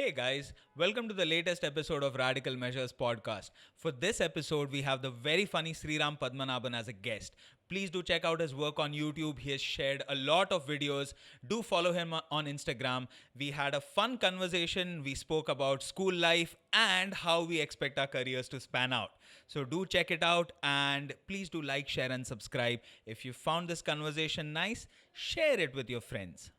Hey guys, welcome to the latest episode of Radical Measures podcast. For this episode, we have the very funny Sriraam Padmanabhan as a guest. Please do check out his work on YouTube. He has shared a lot of videos. Do follow him on Instagram. We had a fun conversation. We spoke about school life and how we expect our careers to span out. So do check it out and please do like, share, and subscribe. If you found this conversation nice, share it with your friends.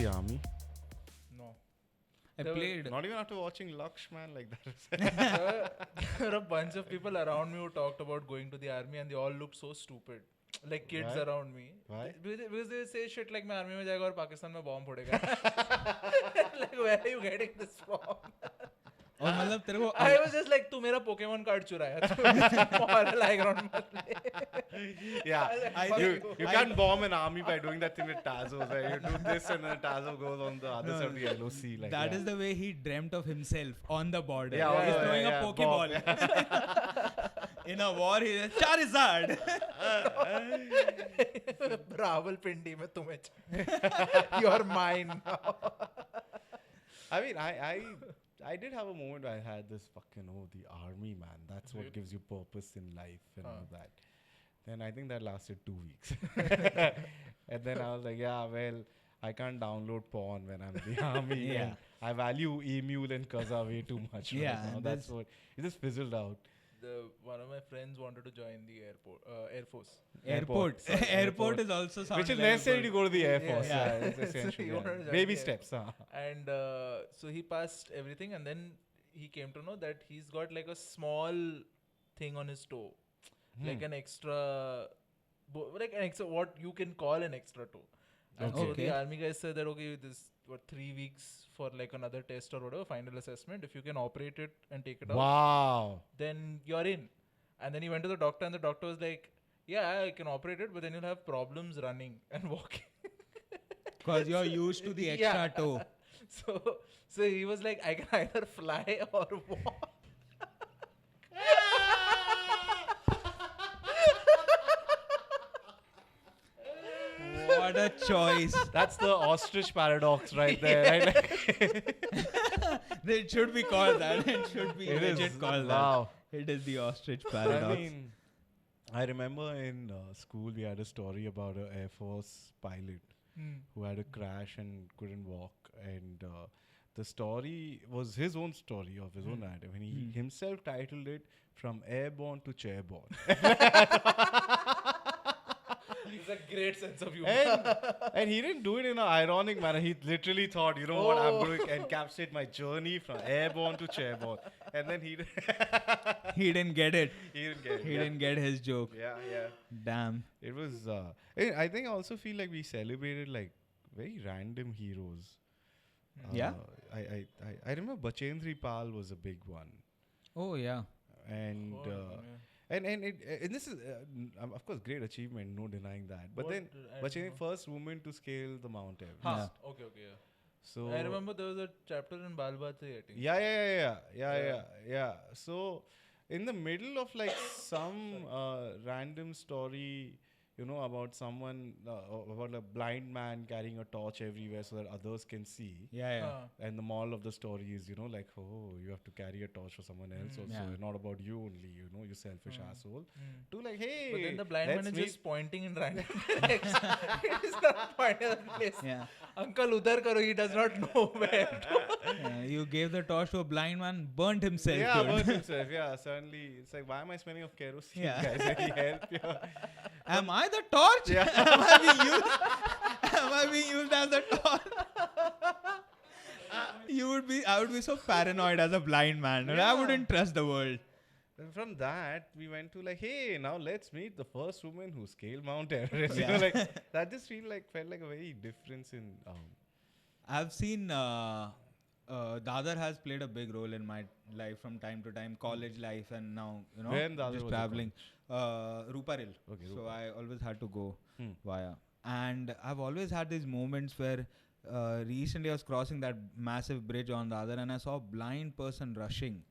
Army? No. I played. Not even after watching Laksh, man, like that. There were a bunch of people around me who talked about going to the army and they all looked so stupid. Like kids Why? around me. Why? Because they say shit like मैं army में जाएगा और पाकिस्तान में bomb फोड़ेगा. Like where are you getting this from? और मतलब तेरे को I was just like तू मेरा Pokemon card चुराया. Moral high ground मत ले. Yeah, you can't bomb an army by doing that thing with Tazo. Right? You do this and then Tazo goes on the other side of the LOC. Like, that is the way he dreamt of himself on the border. Yeah, He's throwing a Pokeball. In a war, he is Charizard. Rawalpindi में तुम्हें you're mine now. I mean, I did have a moment where I had this fucking, the army, man. That's what gives you purpose in life and all that. Then I think that lasted 2 weeks. And then I was like, yeah, well, I can't download porn when I'm in the army. Yeah. And I value Emule and Kaza way too much. Yeah, Right now. That's what, it just fizzled out. One of my friends wanted to join the Air Force. Airport. Sorry, Airport is also sounds Which is like a necessary good- to go to the Air Force. Yeah. It's essential. So he yeah. wanted to join Baby the steps. And so he passed everything, and then he came to know that he's got like a small thing on his toe, like an extra, what you can call an extra toe. And so Okay. the army guys said that okay, this 3 weeks for like another test or whatever, final assessment. If you can operate it and take it out, Wow. then you're in. And then he went to the doctor, and the doctor was like, "Yeah, I can operate it, but then you'll have problems running and walking." Because you're used to the extra Yeah. toe. So he was like, I can either fly or walk. What a choice. That's the ostrich paradox right there. Right? It should be called that. It should be It is. legit called Wow. that. It is the ostrich paradox. I mean, I remember in school we had a story about an Air Force pilot who had a crash and couldn't walk. And the story was his own story of his own narrative. And he himself titled it From Airborne to Chairborne. It's a great sense of humor. and he didn't do it in an ironic manner. He literally thought, you know what, I'm going to encapsulate my journey from airborne to chairborne. And then he He didn't get it. didn't get it. He didn't get his joke. Yeah. Damn. It was, I think I also feel like we celebrated like very random heroes. Yeah? I remember Bachendri Pal was a big one. Oh, yeah. And and this is of course great achievement, no denying that. But What then did I Bachendri remember? first woman to scale the Mount Everest. Huh. Okay, yeah. So I remember there was a chapter in Balbati, I think. Yeah. So in the middle of like some random story, about someone about a blind man carrying a torch everywhere so that others can see. Yeah. And the moral of the story is, like, you have to carry a torch for someone else also. Yeah. It's not about you only, you selfish asshole. To like, hey, But then the blind let's man is meet- just pointing in random directions. It is not pointing at the place. Yeah. Uncle udhar karo, he does not know where to. Yeah, you gave the torch to a blind man, burnt himself. Yeah, dude. burns himself. Yeah, suddenly it's like, why am I smelling of kerosene? Yeah. Guys, any help? Yeah. Am I the torch? Yeah. Am I being used as a torch? I would be so paranoid as a blind man. I Yeah. wouldn't trust the world. And from that, we went to like, hey, now let's meet the first woman who scaled Mount Everest. Yeah. Like that just felt like a very difference in. I've seen Dadar has played a big role in my life from time to time, college life, and now Where in Dadar just was your traveling. Ruparil. Okay, So Ruparil. I always had to go Hmm. via, and I've always had these moments where recently I was crossing that massive bridge on the other, and I saw a blind person rushing.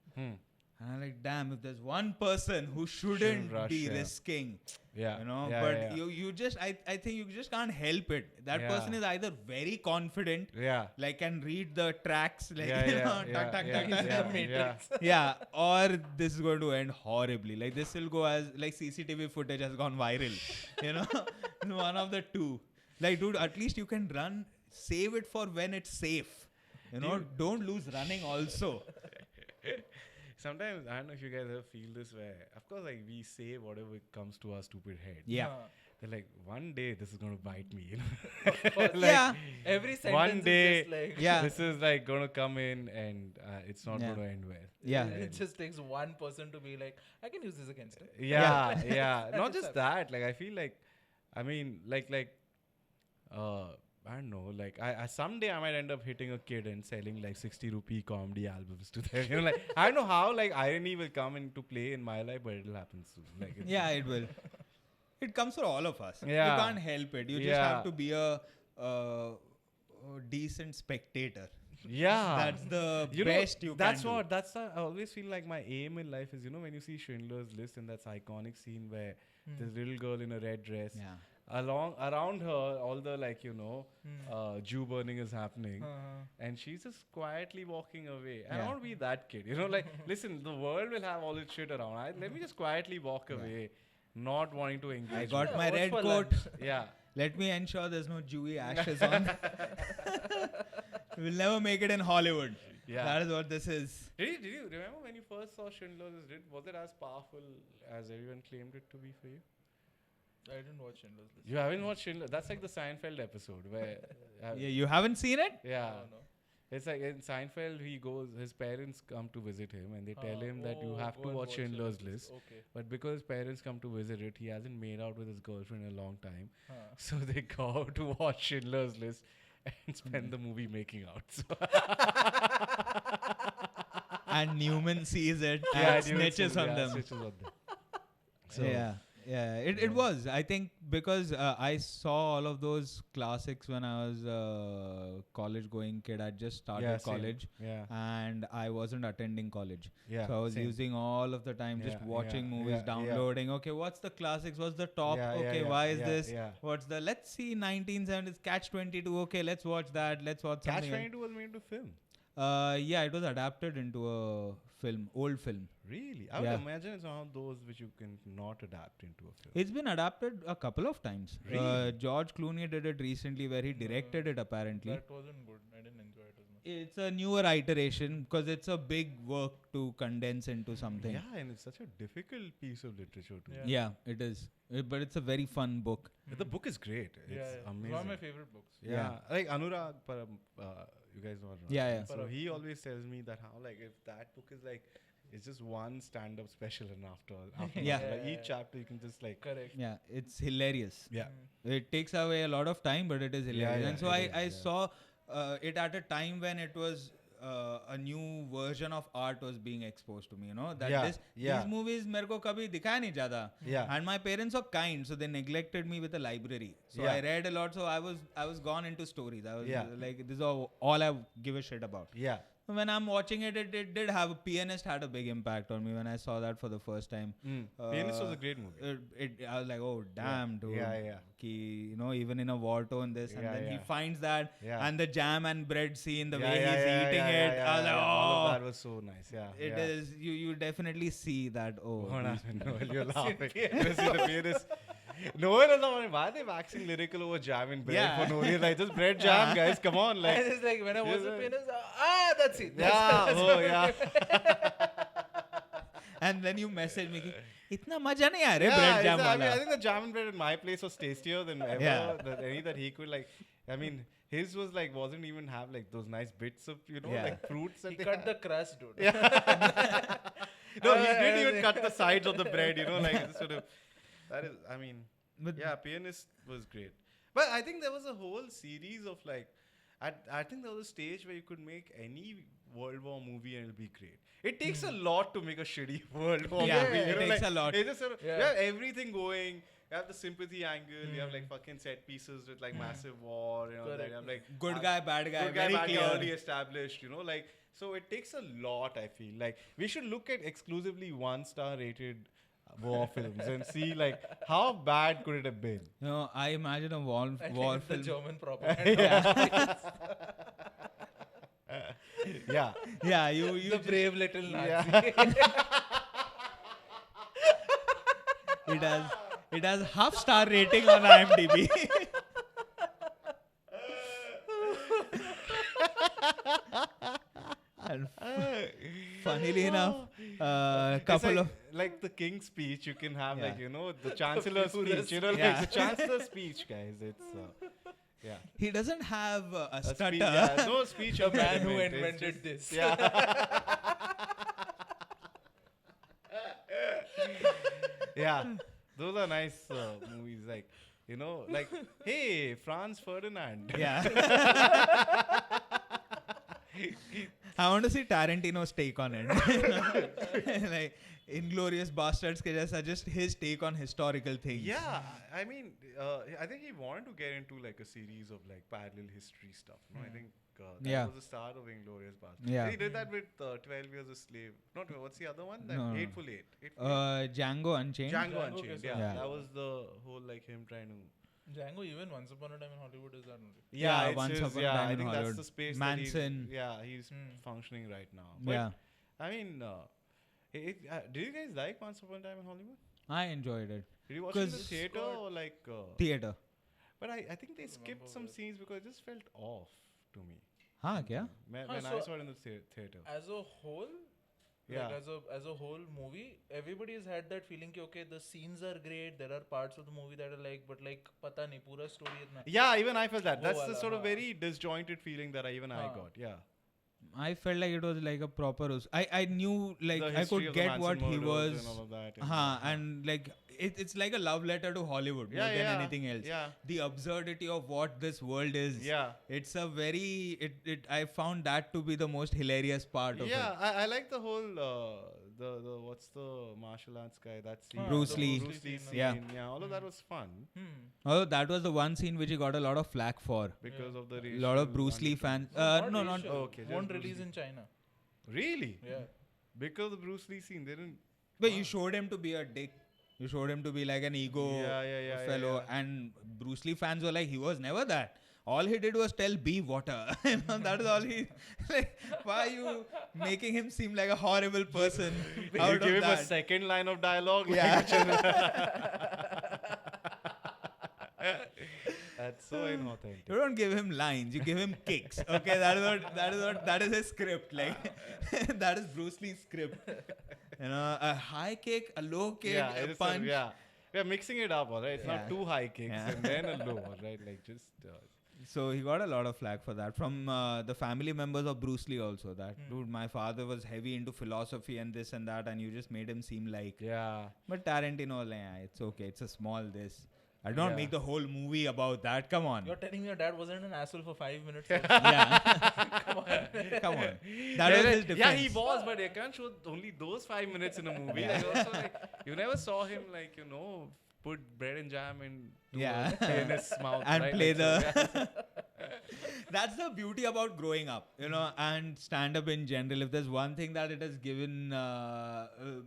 And I'm like, damn, if there's one person who shouldn't rush, be yeah. risking, Yeah. you know, Yeah, but yeah. you just, I think you just can't help it. That Yeah. person is either very confident, Yeah. like can read the tracks, like, Yeah, you yeah, know, yeah, tuck, tuck, yeah, tuck, tuck. yeah, The Matrix. Yeah, or this is going to end horribly. Like this will go as like CCTV footage has gone viral. You know, one of the two. Like, dude, at least you can run. Save it for when it's safe. You know, don't lose running also. Sometimes, I don't know if you guys ever feel this way. Of course, like, we say whatever comes to our stupid head. Yeah. They're like, one day this is going to bite me, you know? Of course. Yeah. Every sentence One day, is just like Yeah. this is like going to come in and it's not Yeah. going to end well. Yeah. It just takes one person to be like, I can use this against him. Yeah, yeah. That Not is just up. that. Like, I feel like, I mean, I don't know, like someday I might end up hitting a kid and selling like 60 rupee comedy albums to them. You know, like I don't know how like irony will come into play in my life, but it'll happen soon. Like it's Yeah, it will. It comes for all of us. Yeah. You can't help it. You just Yeah. have to be a decent spectator. Yeah. That's the You best know, you that's can do. what that's I always feel like my aim in life is, you know, when you see Schindler's List and that's iconic scene where this little girl in a red dress, Yeah. around her all the like, you know, Jew burning is happening. And she's just quietly walking away. I Yeah. don't want to be that kid. You know, like, listen, the world will have all this shit around. Let me just quietly walk away, not wanting to engage. I got with my what's red for coat. lunch? it. Yeah. Let me ensure there's no Jewy ashes on. We'll never make it in Hollywood. Yeah. That is what this is. Did you remember when you first saw Schindler's List? Was it as powerful as everyone claimed it to be for you? I didn't watch Schindler's List. You haven't watched Schindler? That's like the Seinfeld episode where. Yeah, you haven't seen it? Yeah. No. It's like in Seinfeld, his parents come to visit him and they tell him that you have go to and watch Schindler's List. Okay. But because his parents come to visit it, he hasn't made out with his girlfriend in a long time. So they go out to watch Schindler's List and spend the movie making out. So And Newman sees it Yeah, and dude, snitches on them. snitches on them. So, Yeah. It was. I think because I saw all of those classics when I was a college-going kid. I just started Yeah, same. college. Yeah. And I wasn't attending college. Yeah. So I was same. using all of the time just Yeah, watching yeah, movies, yeah, yeah. downloading. Okay, what's the classics? What's the top? Yeah, yeah, Okay, yeah, why is yeah, this? yeah. What's the? Let's see 1970s Catch-22. Okay, let's watch that. Let's watch Catch something. 22 was made into film. Yeah, it was adapted into a film, old film. Really? I would Yeah. imagine it's one of those which you can not adapt into a film. It's been adapted a couple of times. Really? George Clooney did it recently where he directed it apparently. That wasn't good. I didn't enjoy it as much. It's a newer iteration because it's a big work to condense into something. Yeah, and it's such a difficult piece of literature too. Yeah. Yeah, it is. But it's a very fun book. But the book is great. It's It's amazing. one of my favorite books. Yeah. Like Anurag Param, you guys know Anurag. Yeah, yeah. So he always tells me that how like if that book is like it's just one stand-up special and after Yeah. like each chapter you can just like Correct. Yeah, it's hilarious. yeah. It takes away a lot of time, but it is hilarious. yeah, And so it I is, yeah. saw it at a time when it was a new version of art was being exposed to me, you know, that Yeah, yeah. these movies mere ko kabhi dikhaya nahi jata. Yeah. And my parents were kind, so they neglected me with a library. So Yeah. I read a lot, so I was gone into stories. I was Yeah. like, this is all I give a shit about. Yeah. When I'm watching it, it did have a pianist had a big impact on me when I saw that for the first time. Pianist was a great movie. I was like, oh damn, dude. Yeah, yeah. Ki, you know, even in a war tone, this, and Yeah, then he yeah. finds that, Yeah. and the jam and bread scene, the Yeah, way yeah, he's yeah, eating yeah, it. yeah, I was like, yeah. All of oh, that was so nice. Yeah. it is. You definitely see that. Oh, Hold on, these- Noel, you're laughing. You see the pianist. Noel is not. Why are they waxing lyrical over jam and bread Yeah. for no reason? Like just bread jam, guys. Come on, And like. it's like when I was a Yeah. pianist, that's it. Yeah. Oh yeah. and then you message me, ki, itna maja nahi aa raha Yeah, bread jam I mean, wala. I think the jam and bread at my place was tastier than ever. Yeah. Any that he could like. I mean, his was like wasn't even have like those nice bits of Yeah. like fruits. That He they cut had. the crust, dude. No, he didn't even cut the sides of the bread. You know, like it's sort of. That is. I mean. But Yeah, Pianist was great. But I think there was a whole series of like, I think there was a stage where you could make any World War movie and it'll be great. It takes a lot to make a shitty World War Yeah, movie. it you know, takes like, a lot. It's just sort of, Yeah. you have everything going. you have the sympathy angle. You have like fucking set pieces with like massive war. You know, Correct. then you have like Good guy, bad guy, good guy, very bad guy, clear. already established. You know, like so it takes a lot. I feel like we should look at exclusively 1-star rated war films and see like how bad could it have been. You know, I imagine a war I think war it's the film. German propaganda. Yeah. Yeah, you The just- brave little Nazi. it has half-star rating on IMDb. And funnily enough, It's couple like, of like the king's speech, you can have like Yeah. the chancellor's speech. You know, like Yeah. the chancellor's speech, guys. It's yeah. he doesn't have a A stutter. speech, yeah, no speech. The man who impediment, it's invented just- this. Yeah. Yeah. Those are nice movies. Like, you know, like, hey, Franz Ferdinand. Yeah. I want to see Tarantino's take on it. Like Inglorious Bastards ke jaisa, just his take on historical things. Yeah, I mean, I think he wanted to get into like a series of like parallel history stuff. No, I think that Yeah. was the start of Inglorious Bastards. Yeah. He did that with 12 Years a Slave. Not what's the other one? That No, no. Hateful Eight. Hateful Eight. Django Unchained. Django Django Unchained. Unchained. Yeah, Yeah. that was the whole like him trying to. Django, even Once Upon a Time in Hollywood, is that only? Yeah, it's Once his- Upon a yeah, Time I in think that's Hollywood. the space Manson. that he's Hmm. functioning right now. But, Yeah, I mean, did you guys like Once Upon a Time in Hollywood? I enjoyed it. Did you watch it in the 'Cause- theater or like? Theater. But I think they skipped some scenes because it just felt off to me. हाँ क्या? When Huh, I so- saw it in the theater. As a whole, Yeah. like as a whole movie, everybody has had that feeling कि okay, the scenes are great, there are parts of the movie that are like, but like पता नहीं पूरा story इतना. Yeah, even I felt that. वो That's the वाला, sort of हाँ. very disjointed feeling that I हाँ. got. Yeah. I felt like it was like a proper. I knew like The I history could of the get what Manson he murders was. and all of that. And like it's like a love letter to Hollywood more Yeah, than yeah. anything else. Yeah. The absurdity of what this world is. Yeah. It's a very I found that to be the most hilarious part of Yeah, it. I like the whole the what's the martial arts guy? That scene. Bruce the Lee. Bruce Lee scene. Yeah. Yeah, all of that was fun Although that was the one scene which he got a lot of flack for. because of the A lot of racial Bruce Lee undertones. fans. No, not. racial. okay, just Won't Bruce release Lee. in China. Really? Yeah. Because of the Bruce Lee scene, they didn't. But you showed him to be a dick. You showed him to be like an ego Yeah, fellow. yeah. And Bruce Lee fans were like, he was never that. All he did was tell be water. You know, that is all he. Like, why are you making him seem like a horrible person? You out give of him a that? second line of dialogue. like, Yeah. which is- That's so inauthentic. You don't give him lines. You give him kicks. Okay, that is his script. Like that is Bruce Lee's script. You know, a high kick, a low kick, Yeah, a it's punch. yeah. We are mixing it up, alright. It's not Yeah. too high kicks Yeah. and then a low, alright. Like just. So he got a lot of flack for that from the family members of Bruce Lee also. That dude, my father was heavy into philosophy and this and that, and you just made him seem like. Yeah. But Tarantino, like, yeah, it's okay. It's a small this. I don't Yeah. make the whole movie about that. Come on. You're telling me your dad wasn't an asshole for 5 minutes? Yeah. Come on. That was his defense. Yeah, he was, but you can't show only those 5 minutes in a movie. Yeah. Like also, like, you never saw him like put bread and jam in Yeah. in his mouth And right? play Like, so, the. That's the beauty about growing up, you know, and stand up in general. If there's one thing that it has given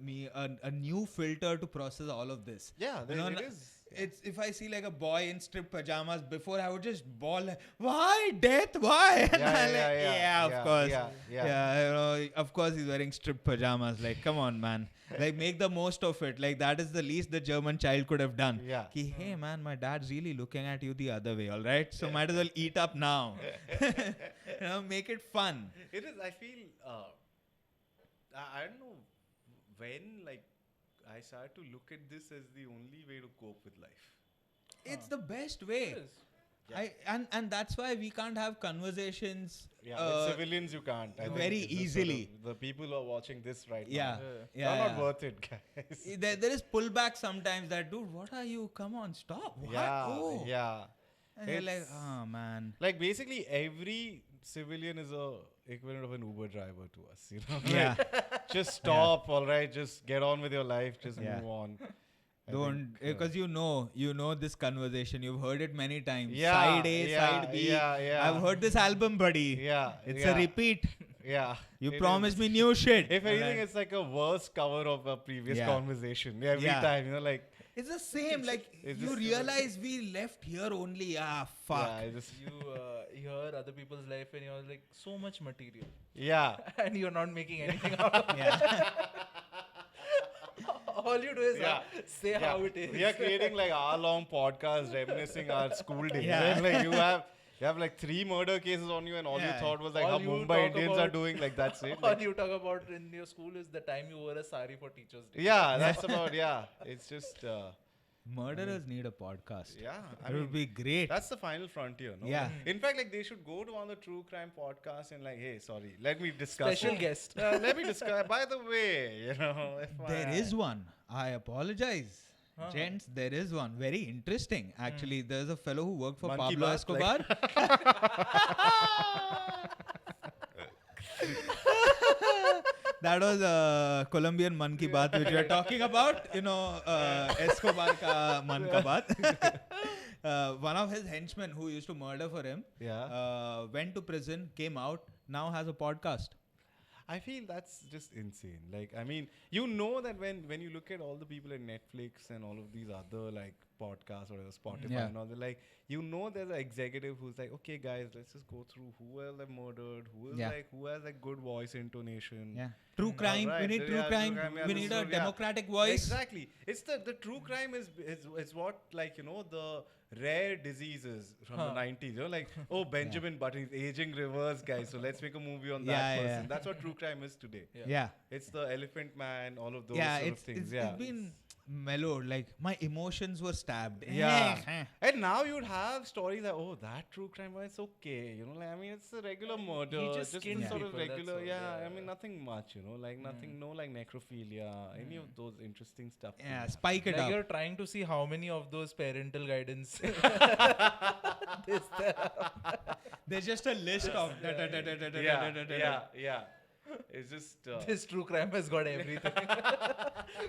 me a new filter to process all of this. yeah, You know, it is. It's if I see like a boy in strip pajamas before, I would just bawl like, why death? Why? And I'm like, yeah, of course. Yeah. You know, of course he's wearing strip pajamas. Like, come on, man. Like, make the most of it. Like, that is the least the German child could have done. Yeah. Ki, hey, man, my dad's really looking at you the other way, all right? So might as well eat up now. You know, make it fun. It is. I feel. I don't know when like I started to look at this as the only way to cope with life. It's the best way. It is. Yeah. And that's why we can't have conversations. Yeah, with civilians you can't. I think very it's just easily. Sort of the people who are watching this right Yeah. now. Yeah. They're not yeah. worth it, guys. There is pullback sometimes that, dude, what are you? Come on, stop. What? Yeah, Oh. yeah. And you're like, It's- oh, man. Like basically every civilian is a equivalent of an Uber driver to us. You know, Yeah. just stop, all right. Just get on with your life. Just Yeah. move on. Don't, because you know this conversation. You've heard it many times. Yeah, Side A, yeah, side B. yeah. I've heard this album, buddy. Yeah, It's yeah. a repeat. Yeah. You It promised is. me new shit. If anything, And I- it's like a worse cover of a previous Yeah. conversation. Every Yeah. time, you know, like. it's the same. Like it's you just- realize we left here only. Fuck. Yeah, I just. You hear other people's life and you're like, so much material. Yeah. And you're not making anything out of it. Yeah. All you do is say Yeah. how it is. We are creating like hour-long podcasts reminiscing our school days. Yeah. And, like you have like 3 murder cases on you, and all you Yeah. thought was like All how you Mumbai talk Indians are about- doing. Like that's it. All Like, you talk about in your school is the time you wore a sari for Teachers' Day. yeah, that's about It's just Murderers need a podcast. I It mean, would be great. that's the final frontier. No? Yeah. In fact, like they should go to one of the true crime podcasts and like, hey, sorry, let me discuss. Special it. guest. Let me discuss. By the way, you know, There FYI. is one. I apologize. Huh. Gents, there is one. Very interesting. Actually, there's a fellow who worked for Monkey Pablo Bath, Escobar. That was a Colombian monkey bath which we are talking about. You know, Escobar ka man ka bath. One of his henchmen who used to murder for him went to prison, came out, now has a podcast. I feel that's just insane. Like, I mean, you know that when you look at all the people at Netflix and all of these other like podcasts or Spotify Yeah. and all, they're like, you know, there's an executive who's like, okay, guys, let's just go through who else have murdered, who has like good voice intonation. Yeah. True crime. We Alright, need true yeah, crime. yeah, We this need is a what- yeah. democratic voice. Exactly. It's the true crime is what, like, you know, the rare diseases from the 90s. You know, like, oh, Benjamin Button is aging reverse, guys. So let's make a movie on that Yeah, person. yeah. That's what true crime is today. Yeah. It's the Elephant Man, all of those Yeah, sort of it's things. it's been mellowed. Like my emotions were stabbed. Yeah. And now you'd have stories like, oh, that true crime, well, it's okay. You know, like, I mean, it's a regular murder. just the skinned sort of people, that's regular, all, yeah. yeah. I mean, nothing much, you know, like nothing, no like necrophilia, any of those interesting stuff. Yeah, spike it Like up. you're trying to see how many of those parental guidance. There's just a list of Yeah. It's just. This true crime has got everything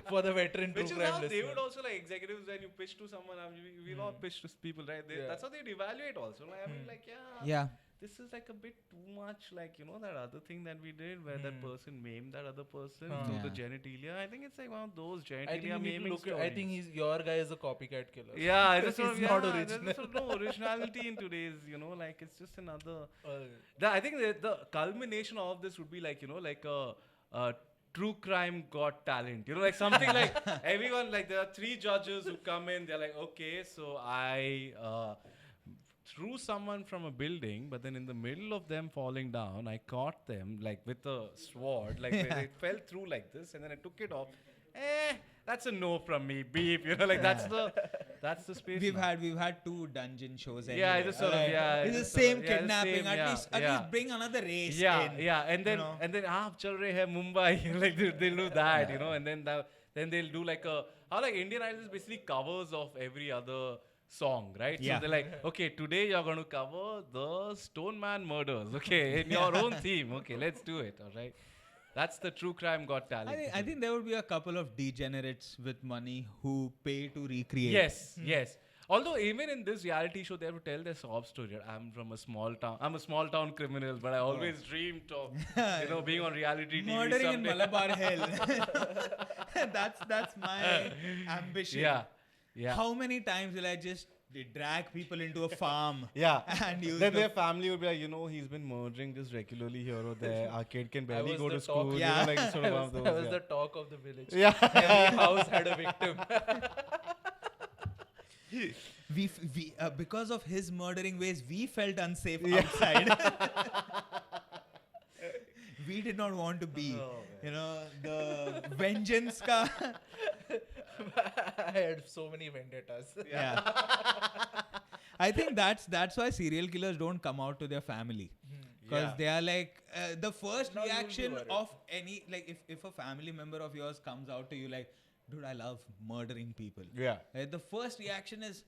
for the veteran true Which is crime how they listener. would also like executives when you pitch to someone. I mean, we'll all pitch to people, right? Yeah. That's how they'd evaluate also. Like, I mean, like, Yeah. this is like a bit too much. Like, you know, that other thing that we did where that person maimed that other person through the Yeah. genitalia. I think it's like one of those I think genitalia you need to maiming look at, stories. I think your guy is a copycat killer. Yeah, I just He's don't, not yeah, original. There's also no originality in today's, you know, like it's just another. Uh, I think the culmination of this would be like, you know, like a true crime got talent. You know, like something like everyone, like there are 3 judges who come in, they're like, okay, so I threw someone from a building, but then in the middle of them falling down, I caught them like with a sword, like they fell through like this, and then I took it off. That's a no from me, beep. You know, like that's the space. We've now. had 2 dungeon shows. Yeah, anyway. it's just sort of, Alright. yeah, It's the it's sort of- same yeah, the kidnapping. same, At yeah, least yeah. bring another race. Yeah, in, yeah, and then you know. chal rahe hai Mumbai, like they'll do that, you know, and then they'll do like how like Indian Idol is basically covers of every other song, right? Yeah. So they're like, okay, today you're going to cover the Stone Man murders, okay, in your own theme, okay, let's do it, all right. That's the true crime got talent. I think there would be a couple of degenerates with money who pay to recreate. Yes. Although even in this reality show, they have to tell their sob story. I'm from a small town. I'm a small town criminal, but I always dreamed of, you know, being on reality TV Murdering in someday. Malabar Hell. that's my ambition. Yeah. How many times will I just drag people into a farm? Yeah. And use Then the- their family would be like, you know, he's been murdering just regularly here or there. Our kid can barely was go the to talk. school. Yeah. You know, like sort of one of those. that was yeah. the talk of the village. Yeah. Every house had a victim. Because of his murdering ways, we felt unsafe outside. We did not want to be, you know, the vengeance ka. I had so many vendettas. Yeah. I think that's why serial killers don't come out to their family. Because Yeah. they are like, the first Now you'll be reaction worried. of any, like if a family member of yours comes out to you like, dude, I love murdering people. Yeah. The first reaction is,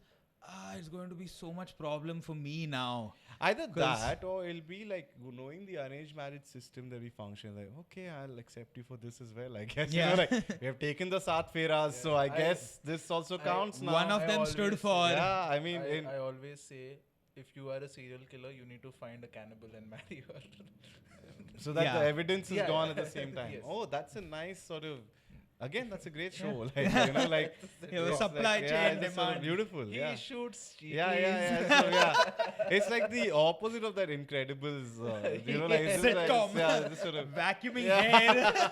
it's going to be so much problem for me now. Either 'Cause- that or it'll be like knowing the arranged marriage system that we function like, okay, I'll accept you for this as well, I guess. Yeah. You know, like we have taken the Sat Feras, so I guess this also counts now. One of I them stood always for. say- Yeah, I mean, I always say, if you are a serial killer, you need to find a cannibal and marry her. so that Yeah. the evidence is Yeah. gone at the same time. Yes. Oh, that's a nice sort of. Again, that's a great show. Like, you know, like Yeah, it's supply like, chain it's just sort of demand. beautiful. He Yeah. shoots cheekies. Yeah. So, yeah. It's like the opposite of that Incredibles. You know, like it's just like, Sitcom. this sort of. Vacuuming Yeah. hair.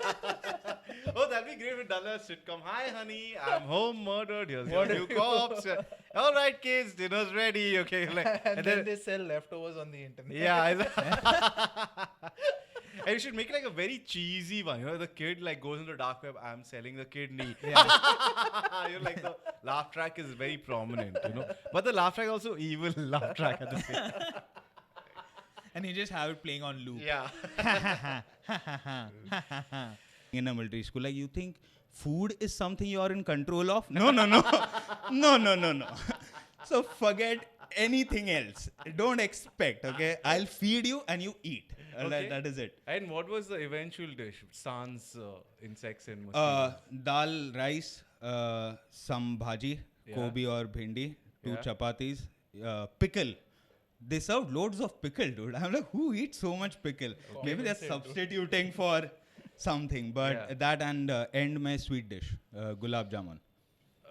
Oh, that'd be great if we'd done a sitcom. Hi, honey, I'm home murdered. Here's your What new cops. All right, kids, dinner's ready. Okay, like, and then they sell leftovers on the internet. yeah. And you should make it like a very cheesy one. You know, the kid like goes into the dark web. I'm selling the kidney. You're like the laugh track is very prominent. You know, but the laugh track also evil laugh track at the same. And you just have it playing on loop. Yeah. In a military school, like you think food is something you are in control of? No. So forget anything else. Don't expect, okay? I'll feed you and you eat. Okay. That is it. And what was the eventual dish? Sans insects and mosquitoes. Dal, rice, some bhaji, Yeah. gobi or bhindi, 2 Yeah. chapatis, pickle. They served loads of pickle, dude. I'm like, who eats so much pickle? Maybe they're substituting for something, but Yeah. that and end my sweet dish, gulab jamun.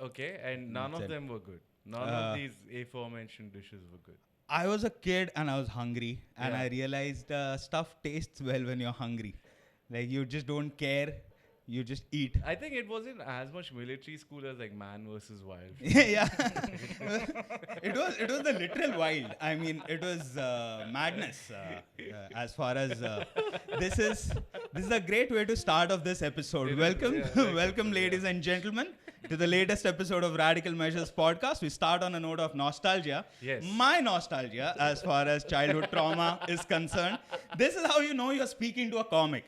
Okay, and none of That's it. them were good. None of these aforementioned dishes were good. I was a kid and I was hungry, and Yeah. I realized stuff tastes well when you're hungry. Like you just don't care, you just eat. I think it wasn't as much military school as like Man versus Wild. Yeah, it was the literal wild. I mean, it was madness. As far as this is a great way to start off this episode. Welcome, welcome, ladies and gentlemen, to the latest episode of Radical Measures Podcast. We start on a note of nostalgia. Yes. My nostalgia, as far as childhood trauma is concerned. This is how you know you're speaking to a comic.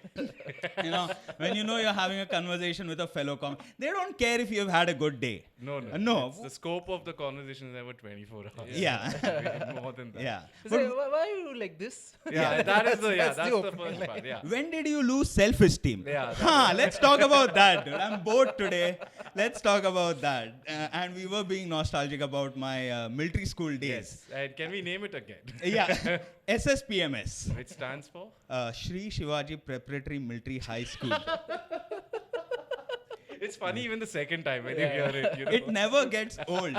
You know, when you know you're having a conversation with a fellow comic. They don't care if you've had a good day. No. No. It's the scope of the conversation is never 24 hours. Yeah. More than that. Yeah. It's like, why are you like this? Yeah, that's the opening first part. Yeah. When did you lose self-esteem? Yeah, Let's talk about that, dude. I'm bored today. Let's talk about that. And we were being nostalgic about my military school days. Yes. And can we name it again? Yeah. SSPMS. Which stands for? Shri Shivaji Preparatory Military High School. It's funny even the second time when you Yeah. hear it. You know? It never gets old.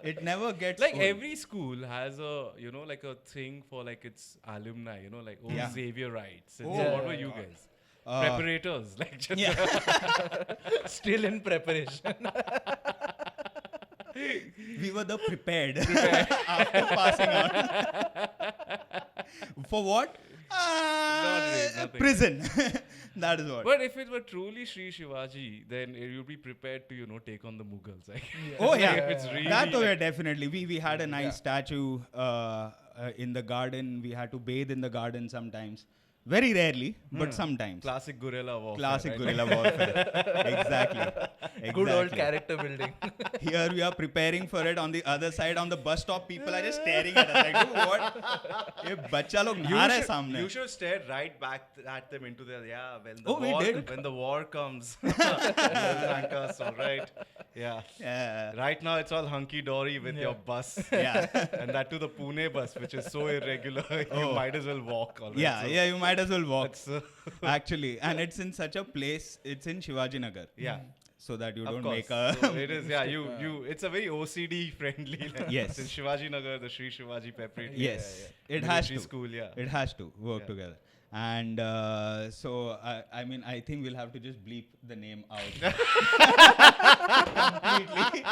It never gets Like old. every school has a, like a thing for like its alumni, like, Yeah. Xavier writes. And Oh. so what were you guys? Preparators. Like just Yeah. Still in preparation. We were the prepared. After passing out. For what? really, nothing. Prison. That is what. But if it were truly Sri Shivaji, then you'd be prepared to, take on the Mughals. Like, Oh yeah, if it's really that though, like- yeah, definitely. We had a nice statue in the garden. We had to bathe in the garden sometimes. Very rarely, but sometimes. Classic guerrilla warfare. Classic right? guerrilla warfare. Exactly. Good old Exactly. character building. Here we are preparing for it. On the other side, on the bus stop, people are just staring at us like, dude, what? ये बच्चा लोग नहा रहा है सामने. You should stare right back at them into their when the war comes. They'll thank us, all right. Yeah. Yeah. Right now it's all hunky dory with your bus. Yeah. And that to the Pune bus, which is so irregular, you might as well walk. All right? Yeah, So yeah, you might as well walk. that's, Actually, and it's in such a place. It's in Shivaji Nagar. yeah. So that you Of don't course. make a. So it is, yeah. It's a very OCD friendly. Like, Yes. It's in Shivaji Nagar, the Sri Shivaji Preparatory. Yes, it has to. School, yeah. It has to work Yeah. together. And so, I mean, I think we'll have to just bleep the name out. Completely.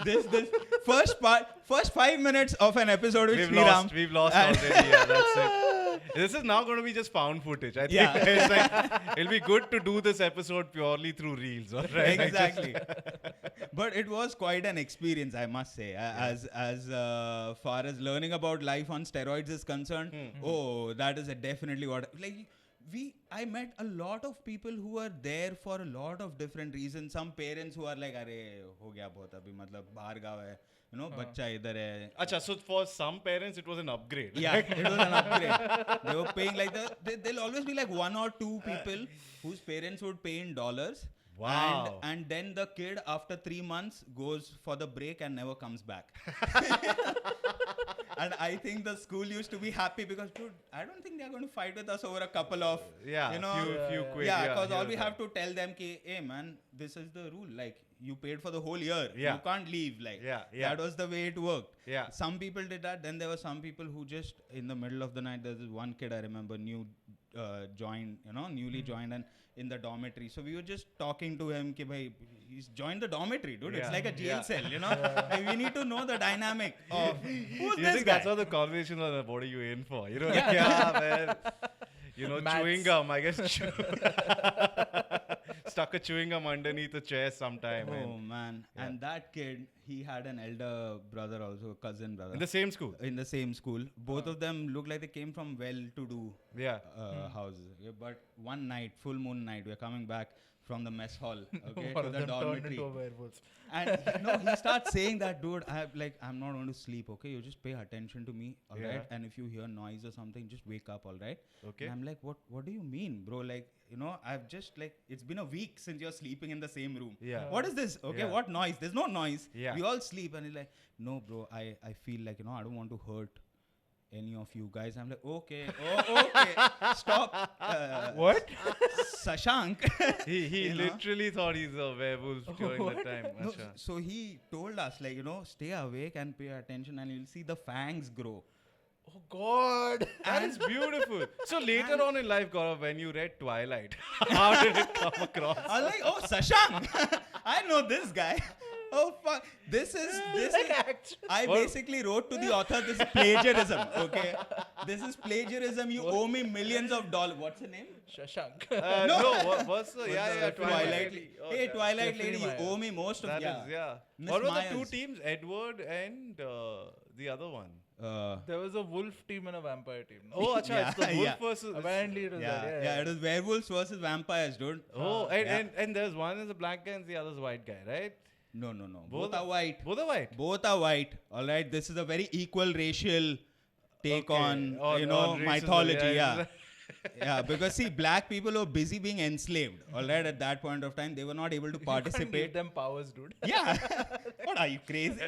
this first 5 minutes of an episode with Sriraam. We've lost And- already. Yeah, that's it. This is now going to be just found footage. I think Yeah. it's like, it'll be good to do this episode purely through reels. All right? Like, just- Exactly. But it was quite an experience, I must say. As far as learning about life on steroids is concerned, oh, that is definitely what. Like, I met a lot of people who are there for a lot of different reasons. Some parents who are like, "अरे हो गया बहुत अभी मतलब बाहर गाँव है, you know, बच्चा इधर है." Acha, so for some parents it was an upgrade. Yeah, it was an upgrade. They were paying like there'll always be like one or two people whose parents would pay in dollars. Wow. And then the kid after 3 months goes for the break and never comes back. And I think the school used to be happy because, dude, I don't think they're going to fight with us over a couple of, Yeah, you know, few quid. yeah, because all here we and have there. to tell them, ki, hey man, this is the rule. Like, you paid for the whole year. Yeah. You can't leave. Like, Yeah. that was the way it worked. Yeah. Some people did that. Then there were some people who just, in the middle of the night, there's this one kid I remember newly joined and in the dormitory. So we were just talking to him, ki, bhai, he's joined the dormitory, dude. It's Yeah. like a jail Yeah. cell, you know. Like, we need to know the dynamic of who's You this think guy. that's how the conversation was? What are you in for? You know, Yeah. like, yeah, man. You know, Maths. chewing gum. I guess stuck a chewing gum underneath a chair sometime. Oh man! Yeah. And that kid, he had an elder brother, also a cousin brother, In the same school. in the same school. Both of them looked like they came from well-to-do Yeah. houses. Yeah, but one night, full moon night, we're coming back from the mess hall, okay, One to of the them turned dormitory. into a werewolf. And he starts saying that, dude, I'm not going to sleep, okay? You just pay attention to me, all right? Yeah. And if you hear noise or something, just wake up, all right? Okay. And I'm like, what do you mean, bro? Like, I've just it's been a week since you're sleeping in the same room. Yeah. What is this? Okay, Yeah. what noise? There's no noise. Yeah. We all sleep. And he's like, no, bro, I feel like, I don't want to hurt any of you guys. I'm like, okay, okay, stop. What? Sashank. He You know? literally thought he's a werewolf during that time. No, Acha. so he told us, like, stay awake and pay attention and you'll see the fangs grow. Oh God! That is beautiful. So later on in life, Gaurav, when you read Twilight, how did it come across? I was like, oh, Sashank. I know this guy. Oh, fuck. This is. I basically wrote to the author, this is plagiarism, okay? This is plagiarism. You owe me millions of dollars. What's her name? Shashank. What's the, yeah, Twilight. Lady. Oh, Hey, yeah. Twilight Stephanie lady, you Meyer. owe me most of That yeah. is, yeah. Miss What were the Myers. two teams? Edward and the other one. There was a wolf team and a vampire team. No? Oh, acha, Yeah, it's the wolf yeah. versus. Apparently it was Yeah, that. yeah, it was werewolves versus vampires, dude. Oh, Yeah. and there's one is a black guy and the other is a white guy, right? No. Both Both are white. Both are white. Both are white. All right. This is a very equal racial take Okay. on, On racism, mythology. Yeah. Yeah. Because see, black people were busy being enslaved. All right. At that point of time, they were not able to You can't give participate. them powers, dude. Yeah. What are you crazy?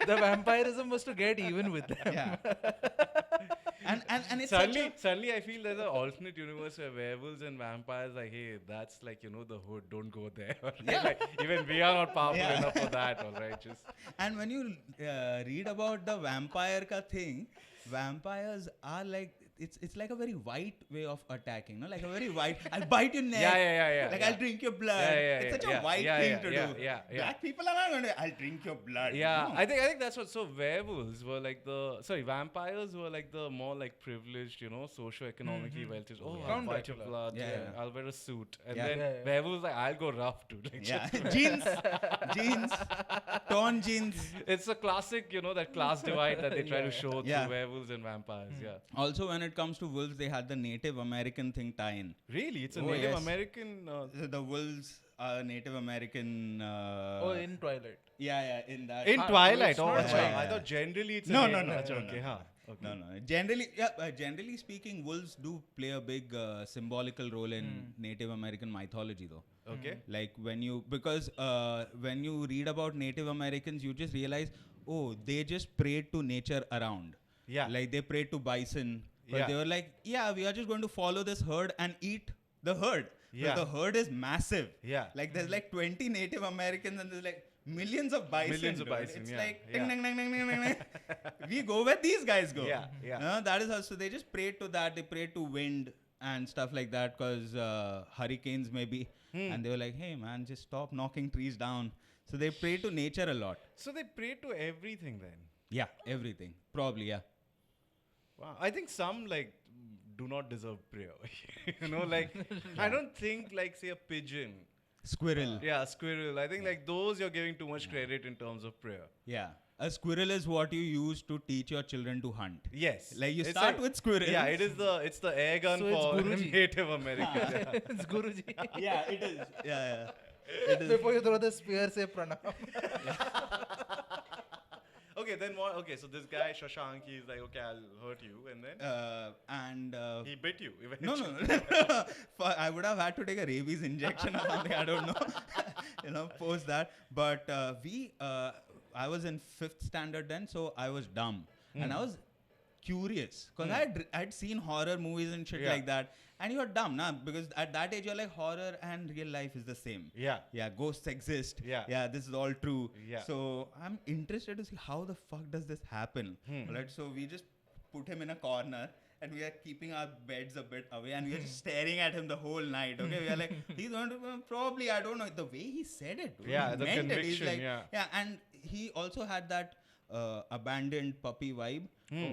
The vampirism was to get even with them. Yeah. And it's such a, Suddenly, I feel there's an alternate universe where werewolves and vampires, like, hey, that's like, the hood, don't go there. Yeah. Like, even we are not powerful Yeah. enough for that, all right? Just and when you read about the vampire ka thing, vampires are like it's like a very white way of attacking, no? Like a very white. I'll bite your neck. Yeah. Like yeah. I'll drink your blood. Yeah, It's such yeah, a white yeah, thing yeah, to yeah, do. yeah. Black people are not going to. I'll drink your blood. Yeah, No. I think that's what. So werewolves were like vampires were like the more like privileged, socio-economically wealthy. Oh, Yeah. I'll bite your Dracula. blood. Yeah, Yeah, yeah. I'll wear a suit. And Yeah. then Yeah, yeah. werewolves like, I'll go rough, dude. Like, Yeah, just- jeans, torn jeans. It's a classic, that class divide that they try to show Yeah. through werewolves and vampires. Yeah. Also, when it comes to wolves, they had the Native American thing tie-in. Really, it's a Oh, Native yes. American. The wolves are Native American. In Twilight. Yeah, in that. In no, Twilight. it's Oh, not acha, Twilight. I thought generally it's a No, Native- no, acha, no, okay, no. huh. Okay. No. Generally speaking, wolves do play a big symbolical role in Native American mythology, though. Okay. Like when you read about Native Americans, you just realize, oh, they just prayed to nature around. Yeah. Like they prayed to bison. But Yeah. they were like, yeah, we are just going to follow this herd and eat the herd. Yeah. So the herd is massive. Yeah. Like there's like 20 Native Americans and there's like millions of bison. Millions of dude. bison, It's yeah, like yeah. ding, ding, ding, ding, ding, ding, ding. We go where these guys go. Yeah. That is how. So they just prayed to that. They prayed to wind and stuff like that because hurricanes maybe. And they were like, hey man, just stop knocking trees down. So they pray to nature a lot. So they pray to everything then. Yeah, everything. Probably, yeah. Wow. I think some do not deserve prayer. I don't think say a pigeon. Squirrel. Yeah, squirrel. I think those you're giving too much credit in terms of prayer. Yeah. a squirrel is what you use to teach your children to hunt. Yes. Like you It's start with squirrels. Yeah, it's the air gun So it's for Guruji. Native Americans. Yeah. It's Guruji. Yeah, it is. Yeah. It is. Before you throw the spear, say pranam. Okay, then what? Okay, so this guy Shashank, he's like, okay, I'll hurt you, and then he bit you eventually. No. I would have had to take a rabies injection or something. I don't know. Post that. But I was in 5th standard then, so I was dumb. And I was curious. Because I'd seen horror movies and shit like that. And you're dumb, nah? Because at that age, you're like, horror and real life is the same. Yeah. Yeah, ghosts exist. Yeah. This is all true. Yeah. So I'm interested to see how the fuck does this happen. Right? So we just put him in a corner. And we are keeping our beds a bit away, and we are just staring at him the whole night. Okay, we are like, he's going to probably, I don't know, the way he said it. Yeah, he the meant conviction. it. He's like, yeah, and he also had that abandoned puppy vibe,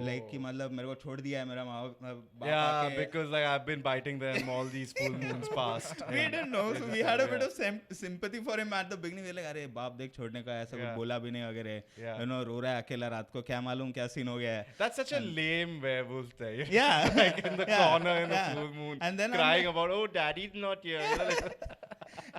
like कि मतलब मेरे को छोड़ दिया है मेरा बाप Yeah, आके. because like I've been biting them all these full moons past. We didn't know, so we had a bit of sympathy for him at the beginning. We were like, अरे बाप देख छोड़ने का ऐसा कुछ बोला भी नहीं वगैरह. Yeah. रो रहा है अकेला रात को क्या मालूम क्या सीन हो गया है. That's such a lame werewolf there. Yeah. Like in the corner in the full moon, And then crying about, oh, daddy's not here. You know,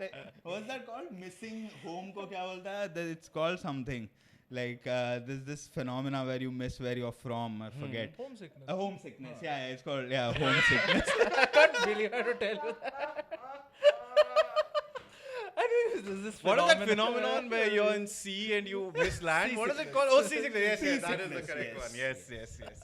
like, What's that called? Missing home को क्या बोलता है? It's called something. Like there's this phenomena where you miss where you're from. I forget. Homesickness. Homesickness. Yeah, it's called homesickness. I can't believe I had to tell you that. I mean, there's this what is that phenomenon where you're in sea and you miss land? What is it called? Oh, seasickness. Yes, that is the correct one. Yes.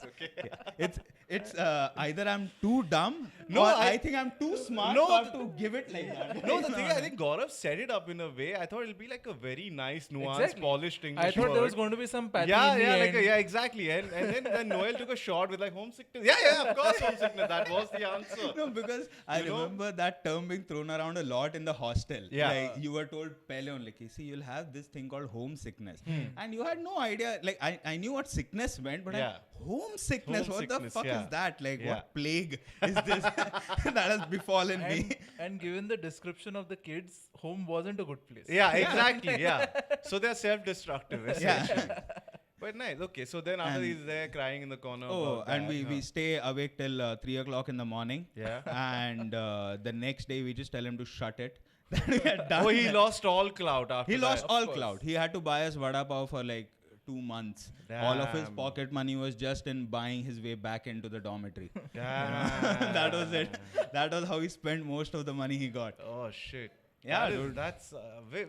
Okay. Yeah. It's either I'm too dumb No, or I I think I'm too smart No, to give it like that. No, the thing is, I think Gaurav set it up in a way. I thought it'll be like a very nice, nuanced, Exactly. polished English I thought there was word. going to be some patty Yeah, in the yeah, end. exactly. And then Noel took a shot with like homesickness. Yeah, of course, homesickness. That was the answer. No, because I You know? remember that term being thrown around a lot in the hostel. Yeah. Like you were told pehle only, see, you'll have this thing called homesickness. And you had no idea. Like I knew what sickness meant, but Yeah. homesickness, what the Homesickness, fuck yeah. is that? Like Yeah. what plague is this that has befallen me? And given the description of the kids, home wasn't a good place. Yeah, exactly. Yeah. So they're self-destructive. Essentially. Yeah. But nice. Okay, so then after And- he's there crying in the corner. Oh, about and that, we stay awake till 3 o'clock in the morning. Yeah. And the next day we just tell him to shut it. That we had done Oh, he that. lost all clout after He that. lost all course. clout. He had to buy us vada pav for like 2 months. All of his Damn. pocket money was just in buying his way back into the dormitory. Damn. That was it. That was how he spent most of the money he got. Oh shit. Yeah, That is- dude. That's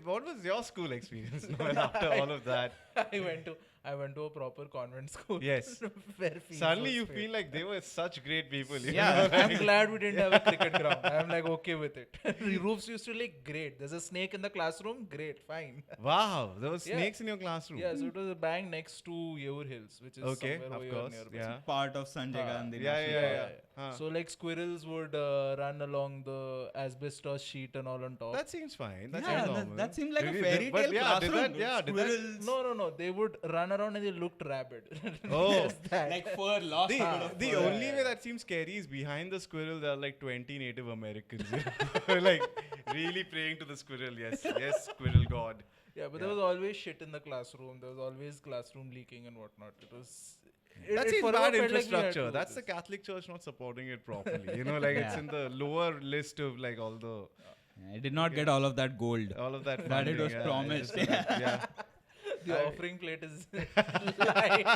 what was your school experience Noel, after all of that? I went to a proper convent school. Yes. Where fees Suddenly was you paid. feel like they were such great people. you Yeah. know, I'm like- glad we didn't have a cricket ground. I'm like okay with it. Roofs used to look great. There's a snake in the classroom. Great, fine. Wow, there were Yeah. snakes in your classroom. Yeah, so it was a bank next to Yeur Hills, which is Okay, somewhere of over here course. nearby. Yeah. Part of Sanjay Ah. Gandhi. Yeah, National yeah, Park. yeah. Huh. So like squirrels would run along the asbestos sheet and all on top. That seems fine. That Yeah, seems that- normal. that seemed like a Did- fairy but tale yeah, did classroom. that- yeah, did that- Squirrels. No, they would run around and they looked rabid. Oh. Just that. Like fur lost. The, a bit of the fur. only way that seems scary is behind the squirrel there are like 20 Native Americans. Like really praying to the squirrel. Yes, squirrel god. Yeah, but Yeah. there was always shit in the classroom. There was always classroom leaking and whatnot. It was. That it seems forever bad felt like we had to infrastructure. do That's the this. Catholic Church not supporting it properly. You know, like it's Yeah. in the lower list of like all the I did not get all of that gold. all of that. That it funding, was yeah, promised. it's just- yeah. The offering plate is light.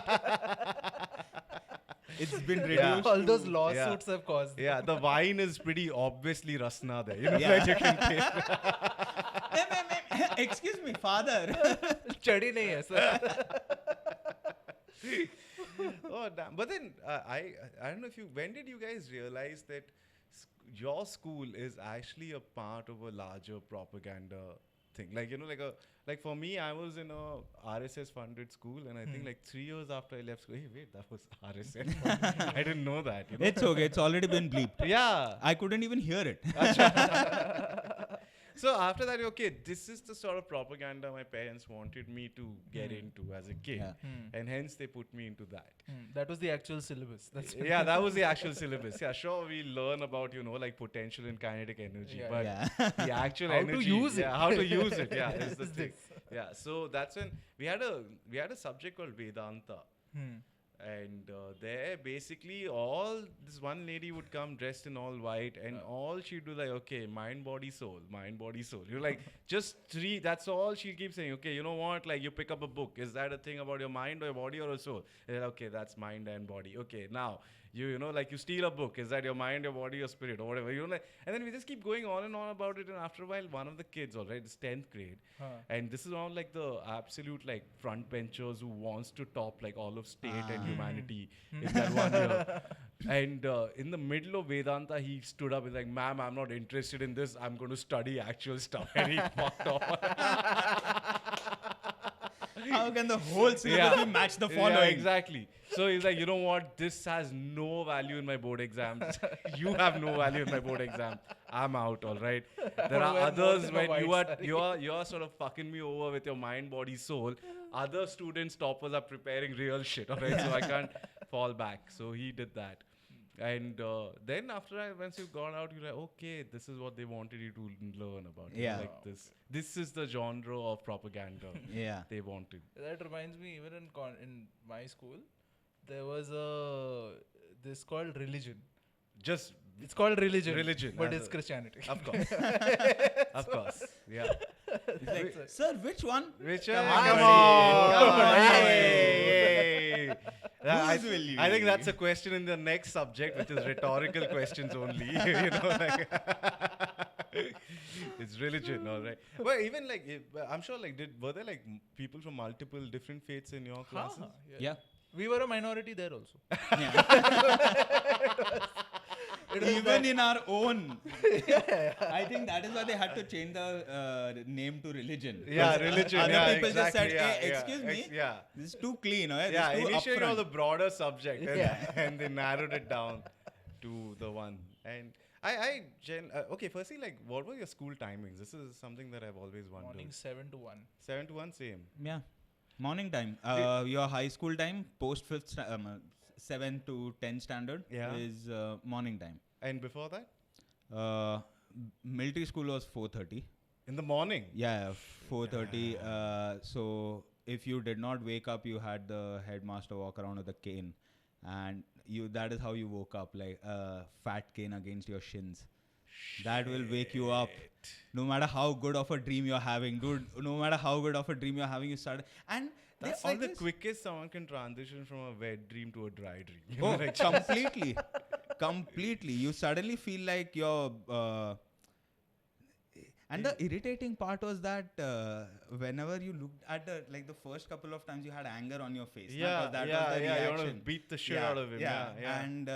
It's been Yeah. reduced. All those to- lawsuits have caused. Yeah, the wine is pretty obviously Rasna there. You know, Yeah. like you can taste. Excuse me, father. Chadi nahi hai, sir. Oh damn! But then I don't know if you when did you guys realize that your school is actually a part of a larger propaganda thing? Like you know, like for me, I was in a RSS funded school, and I think like 3 years after I left school, hey wait, that was RSS. I didn't know that. You know? It's okay. It's already been bleeped. Yeah. I couldn't even hear it. So after that, okay, this is the sort of propaganda my parents wanted me to get into as a kid, Yeah. and hence they put me into that. That was the actual syllabus. That's Yeah, that was the actual syllabus. Yeah, sure, we learn about, you know, like potential and kinetic energy, Yeah. but Yeah. the actual How to energy, use it. yeah, how to use it, yeah, is the thing. Yeah, so that's when we had a subject called Vedanta. And there basically this one lady would come dressed in all white, and all she'd do like, okay, mind, body, soul, mind, body, soul. You're like, just three, that's all she keeps saying. Okay, you know what, like you pick up a book, is that a thing about your mind or your body or a soul? And okay, that's mind and body. Okay, now you know, like you steal a book, is that your mind, your body, your spirit, or whatever, you know, like, and then we just keep going on and on about it. And after a while, one of the kids, alright, it's 10th grade, and this is all like the absolute like front benchers who wants to top like all of state and humanity in that 1 year. And in the middle of Vedanta, he stood up and like, ma'am, I'm not interested in this, I'm going to study actual stuff. And he fucked off. How can the whole syllabus match the following? Yeah, exactly. So he's like, you know what? This has no value in my board exams. You have no value in my board exam. I'm out. All right. There are others when you're sort of fucking me over with your mind, body, soul. Other students, toppers are preparing real shit. All right. So I can't fall back. So he did that. And then once you've gone out, you're like, okay, this is what they wanted you to learn about. Yeah. Like this is the genre of propaganda. Yeah. They wanted. That reminds me, even in my school, there was this called religion. It's called religion. But it's Christianity. Of course. Of course. Yeah. It's like, sir, which one? Which Come one? on. Come on. Come on. Hey. Whose will you I think be? that's a question in the next subject, which is rhetorical questions only. You know, like it's religion, all right. But even like, I'm sure, like, were there like people from multiple different faiths in your classes? Yeah. We were a minority there also. Even in our own. I think that is why they had to change the name to religion. Yeah, religion. Other people just exactly, said, hey, excuse me, this is too clean. Right? Yeah, this is too initially it was upfront. a broader subject, and they narrowed it down to the one. And okay, firstly, like, what were your school timings? This is something that I've always wondered. Morning 7 to 1. 7 to 1, same. Yeah. Morning time. Your high school time, post 7 to 10 standard is morning time. And before that? Military school was 4:30. In the morning? Yeah, 4:30. So if you did not wake up, you had the headmaster walk around with a cane. And that is how you woke up, like a fat cane against your shins. That will wake you up. No matter how good of a dream you're having, dude, no matter how good of a dream you're having, you start. And that's like the quickest someone can transition from a wet dream to a dry dream. You Oh, know, like completely. Completely. You suddenly feel like you're... and the irritating part was that whenever you looked at the first couple of times you had anger on your face. Yeah, was the you want to reaction. beat the shit out of him. Yeah. And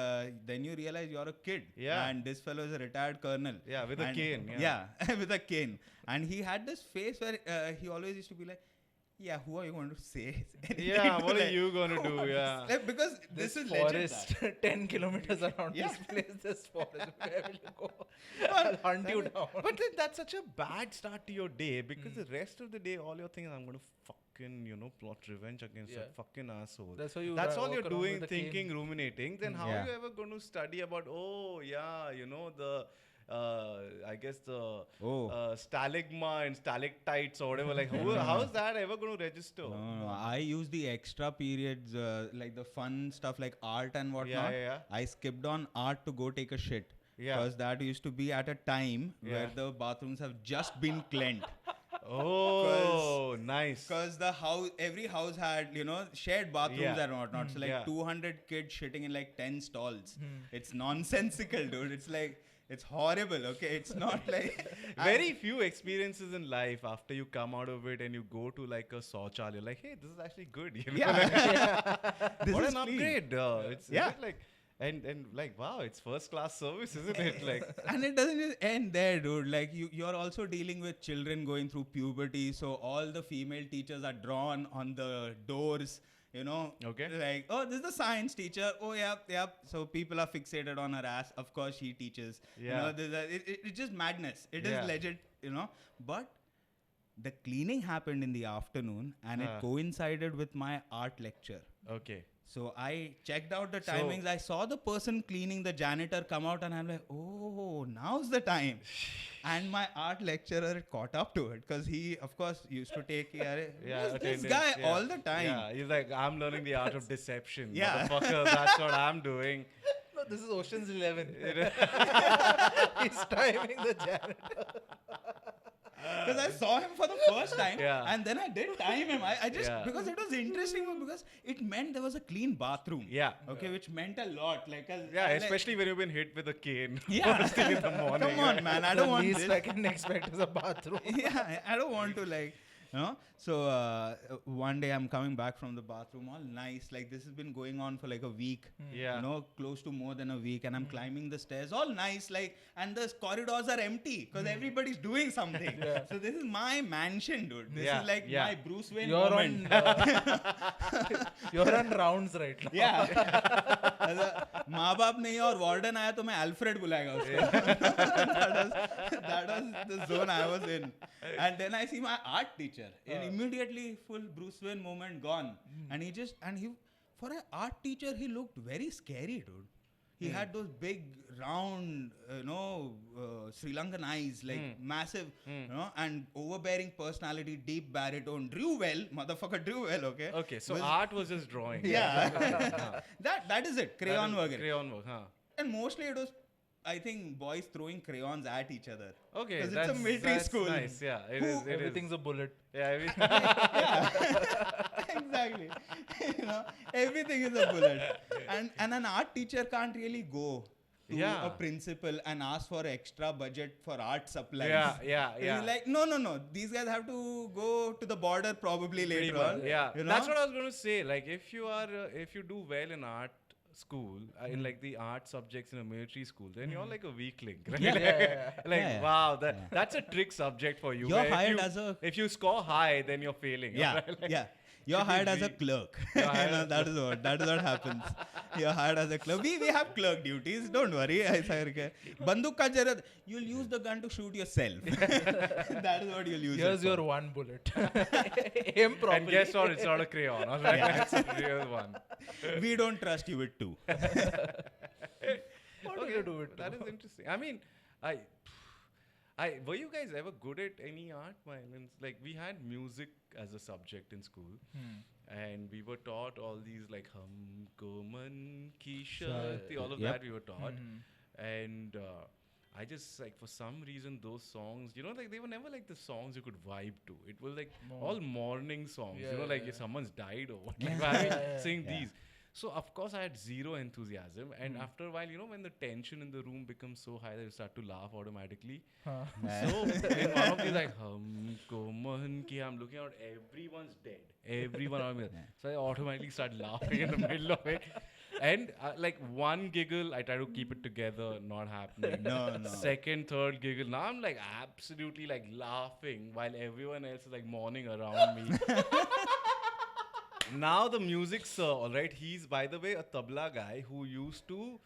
then you realize you're a kid. Yeah. And this fellow is a retired colonel. Yeah, with a cane. Yeah, with a cane. And he had this face where he always used to be like, yeah, who are you going to say? Yeah, what are you going to do? Yeah. Like, because this is forest 10 kilometers around this place. This forest. Where will you go? I'll hunt you down. But then that's such a bad start to your day, because the rest of the day, all you're thinking, I'm going to fucking, plot revenge against that fucking asshole. That's why That's all you're walk around doing, with a thinking, cane. ruminating. Then how are you ever going to study about, the... I guess the stalagma and stalactites or whatever. Like, how is that ever going to register? No. I use the extra periods, like the fun stuff like art and whatnot. Yeah. I skipped on art to go take a shit. Yeah. Because that used to be at a time where the bathrooms have just been cleaned. Oh, nice. Because every house had, shared bathrooms and whatnot. So like 200 kids shitting in like 10 stalls. It's nonsensical, dude. It's like... It's horrible, okay? It's not like... Very few experiences in life after you come out of it and you go to like a Sauchal, you're like, hey, this is actually good. You know? This what is an clean. upgrade. It's like... And like, wow, it's first class service, isn't it? Like, and it doesn't just end there, dude. Like, you're also dealing with children going through puberty. So all the female teachers are drawn on the doors. Okay. Like, oh, this is the science teacher. Oh, yeah. So people are fixated on her ass. Of course, she teaches. Yeah. It's just madness. It is legit, But the cleaning happened in the afternoon and it coincided with my art lecture. Okay. So I checked out the timings. I saw the person cleaning, the janitor, come out, and I'm like, oh, now's the time. And my art lecturer caught up to it because he, of course, used to take this attendance, guy all the time. Yeah, he's like, I'm learning the art of deception. Yeah. Motherfucker, that's what I'm doing. No, this is Ocean's 11. He's timing the janitor. Because I saw him for the first time, and then I did time him. I just because it was interesting because it meant there was a clean bathroom. Yeah. Okay, which meant a lot. Especially when you've been hit with a cane. Yeah. First thing in the morning. Come on, man. I don't want least this. I can expect is a bathroom. Yeah, I don't want to So one day I'm coming back from the bathroom, all nice. Like this has been going on for like a week. Yeah. Close to more than a week, and I'm climbing the stairs, all nice. And the corridors are empty because everybody's doing something. So this is my mansion, dude. This is like my Bruce Wayne moment. You're on rounds right now. Yeah. माँ बाप नहीं और warden आया तो मैं Alfred बुलाएगा उसको. That was the zone I was in. And then I see my art teacher, and immediately full Bruce Wayne moment gone. And he for an art teacher he looked very scary, dude. He had those big round Sri Lankan eyes, like massive, and overbearing personality, deep baritone, drew well, okay. So art was just drawing. Yeah. that is it, crayon work. Crayon work, huh? And mostly it was, I think, boys throwing crayons at each other. Okay, because it's a military school. Nice, yeah. Everything's a bullet. Yeah, Exactly. Everything is a bullet. And an art teacher can't really go to a principal and ask for extra budget for art supplies. Yeah. He's like, no. These guys have to go to the border probably later on. Yeah, that's what I was going to say. Like, if you do well in art school, in like the art subjects in a military school, then you're like a weakling, right? Wow, that's a trick subject for you. You're hired if you score high, then you're failing. You're hired as a clerk. That is what happens. You're hired as a clerk. We have clerk duties. Don't worry. Banduk ka jarat. You'll use the gun to shoot yourself. That is what you'll use. Here's your one bullet. Aim properly. And guess what? It's not a crayon. It's a real one. We don't trust you with two. What do you do with that? Is interesting. I mean, were you guys ever good at any art violence? Like, we had music as a subject in school, and we were taught all these like Humko Man Ki Shakti, all of that we were taught, and I just like for some reason those songs, like they were never like the songs you could vibe to. It was like all morning songs, if someone's died or what. Like, I sing these. So, of course, I had zero enthusiasm. And after a while, when the tension in the room becomes so high that you start to laugh automatically. So, in one of these, like, Humko Man Ki, I'm looking out, everyone's dead. Everyone around me. So, I automatically start laughing in the middle of it. And, like, one giggle, I try to keep it together, not happening. No. Second, third giggle. Now, I'm, like, absolutely, like, laughing while everyone else is, like, mourning around me. Now the music's all right. He's, by the way, a tabla guy who used to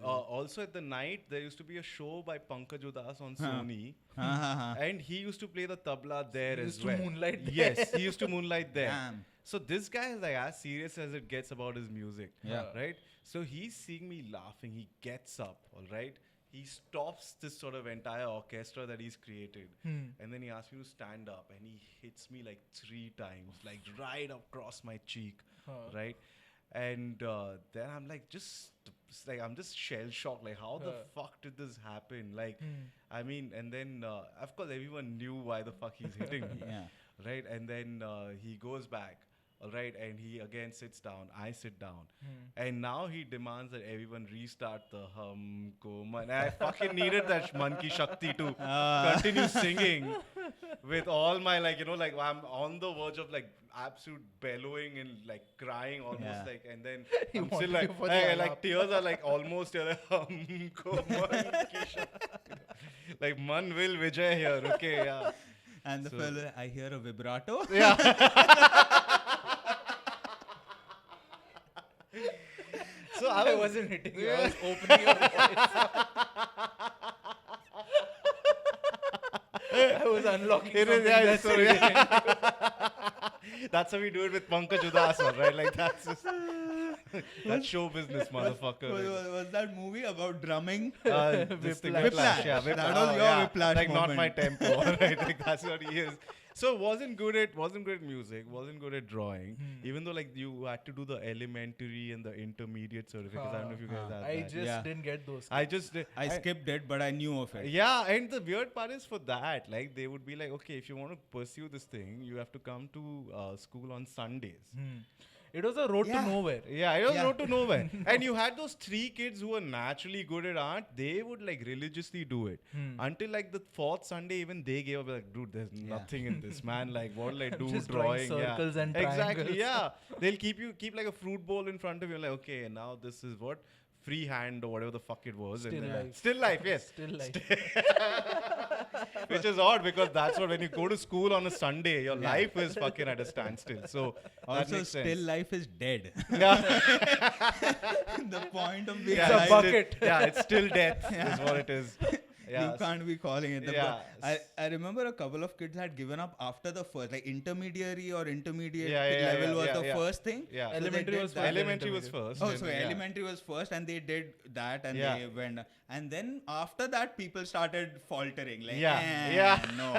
also at the night there used to be a show by Pankaj Udas on Sony, and he used to play the tabla there as well. Moonlight there. Yes, he used to moonlight there. So this guy is like as serious as it gets about his music, right? So he's seeing me laughing. He gets up, all right. He stops this sort of entire orchestra that he's created. And then he asks me to stand up. And he hits me like 3 times, like right across my cheek, right? And then I'm like, I'm just shell-shocked. Like, how the fuck did this happen? Like, I mean, and then, of course, everyone knew why the fuck he's hitting me, right? And then he goes back. All right, and he again sits down. I sit down, and now he demands that everyone restart the Humko Man. And I fucking needed that Man Ki Shakti to continue singing with all my I'm on the verge of like absolute bellowing and like crying almost like, and then I'm still like tears are like almost here. Like, Humko Man Ki Shakti. Like Man will Vijay here, okay, yeah. And the fellow, I hear a vibrato. Yeah. So I wasn't hitting you. I was opening your voice. I was unlocking something That's how we do it with Pankaj Udas, right? Like that's just That's show business, motherfucker. Was that movie about drumming? This thing, Whiplash. Whiplash. Yeah, That Whiplash. was your Whiplash Like not moment. my tempo. Right? Like that's what he is. So wasn't good at music, wasn't good at drawing. Even though like you had to do the elementary and the intermediate certificates. I don't know if you guys had I that. just Yeah. didn't get those. I just did. I skipped it, but I knew of it. Yeah, and the weird part is for that, like they would be like, okay, if you want to pursue this thing, you have to come to school on Sundays. It was a road Yeah. to nowhere. Yeah, it was Yeah. road to nowhere. And you had those 3 kids who were naturally good at art. They would like religiously do it. Until like the 4th Sunday, even they gave up. Like, dude, there's nothing in this, man. Like, what will I do? Just drawing circles and Exactly, triangles. yeah. They'll keep like a fruit bowl in front of you. Like, okay, now this is what? Freehand or whatever the fuck it was. Still and then- life. Still life, yes. Still like Which is odd because that's what when you go to school on a Sunday, your life is fucking at a standstill. So that Also, makes still sense. life is dead. Yeah. The point of being Yeah, a alive it's bucket. yeah, it's still death is what it is. Yeah. You can't be calling it. Yeah. I remember a couple of kids had given up after the first, like intermediary or intermediate Yeah, level was yeah, the yeah. first thing. Yeah. So they Elementary did was that. first. Elementary was Intermediate. first. Oh, and so yeah. elementary was first, and they did that, and Yeah. they went, and then after that, people started faltering. Like, Yeah. no.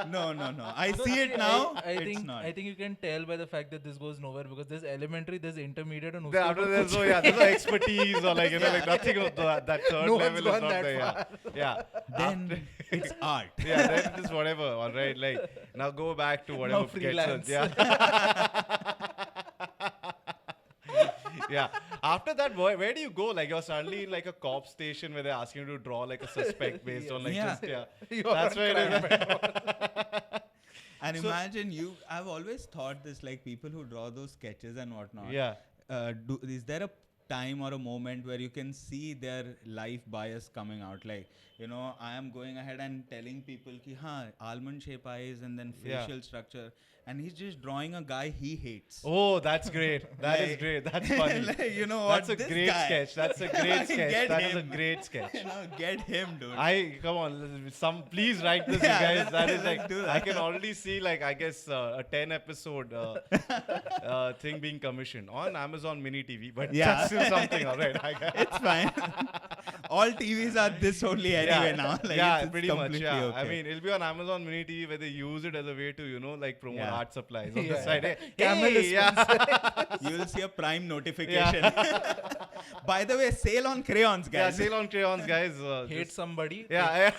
I No, see it now. I it's think not. I think you can tell by the fact that this goes nowhere because there's elementary, there's intermediate, and Then after there's no expertise or like like nothing of that third No one's level is gone not that there. Yeah. Then it's art. Yeah, then just whatever. All right, like now go back to whatever gets us. freelance. Yeah. Yeah. After that, where do you go? Like you're suddenly in like a cop station where they're asking you to draw like a suspect based on like Yeah. just That's where it is. And So- imagine I've always thought this, like people who draw those sketches and whatnot. Yeah. Is there a time or a moment where you can see their life bias coming out? Like, I am going ahead and telling people ki, almond shape eyes and then Yeah. facial structure. And he's just drawing a guy he hates. Oh, that's great. That is Like- great. That's funny. Like, you know That's what? a This great guy, sketch. That's a great sketch. Get That is a him. great sketch. Get him, dude. Come on, please write this, Yeah, you guys. let's- That is let's like, do I that. can already see like, I guess a 10 episode thing being commissioned on Amazon Mini TV, but Yeah. that's still something, all right. It's fine. All TVs are this only anyway now. Like, yeah, it's pretty much. completely Yeah, okay. I mean, it'll be on Amazon Mini TV where they use it as a way to like promote Yeah. art supplies on the Yeah. side. Hey, Camel hey, is yeah, You will see a Prime notification. By the way, sale on crayons, yeah, guys. sale on crayons, guys. hate just- somebody. Yeah,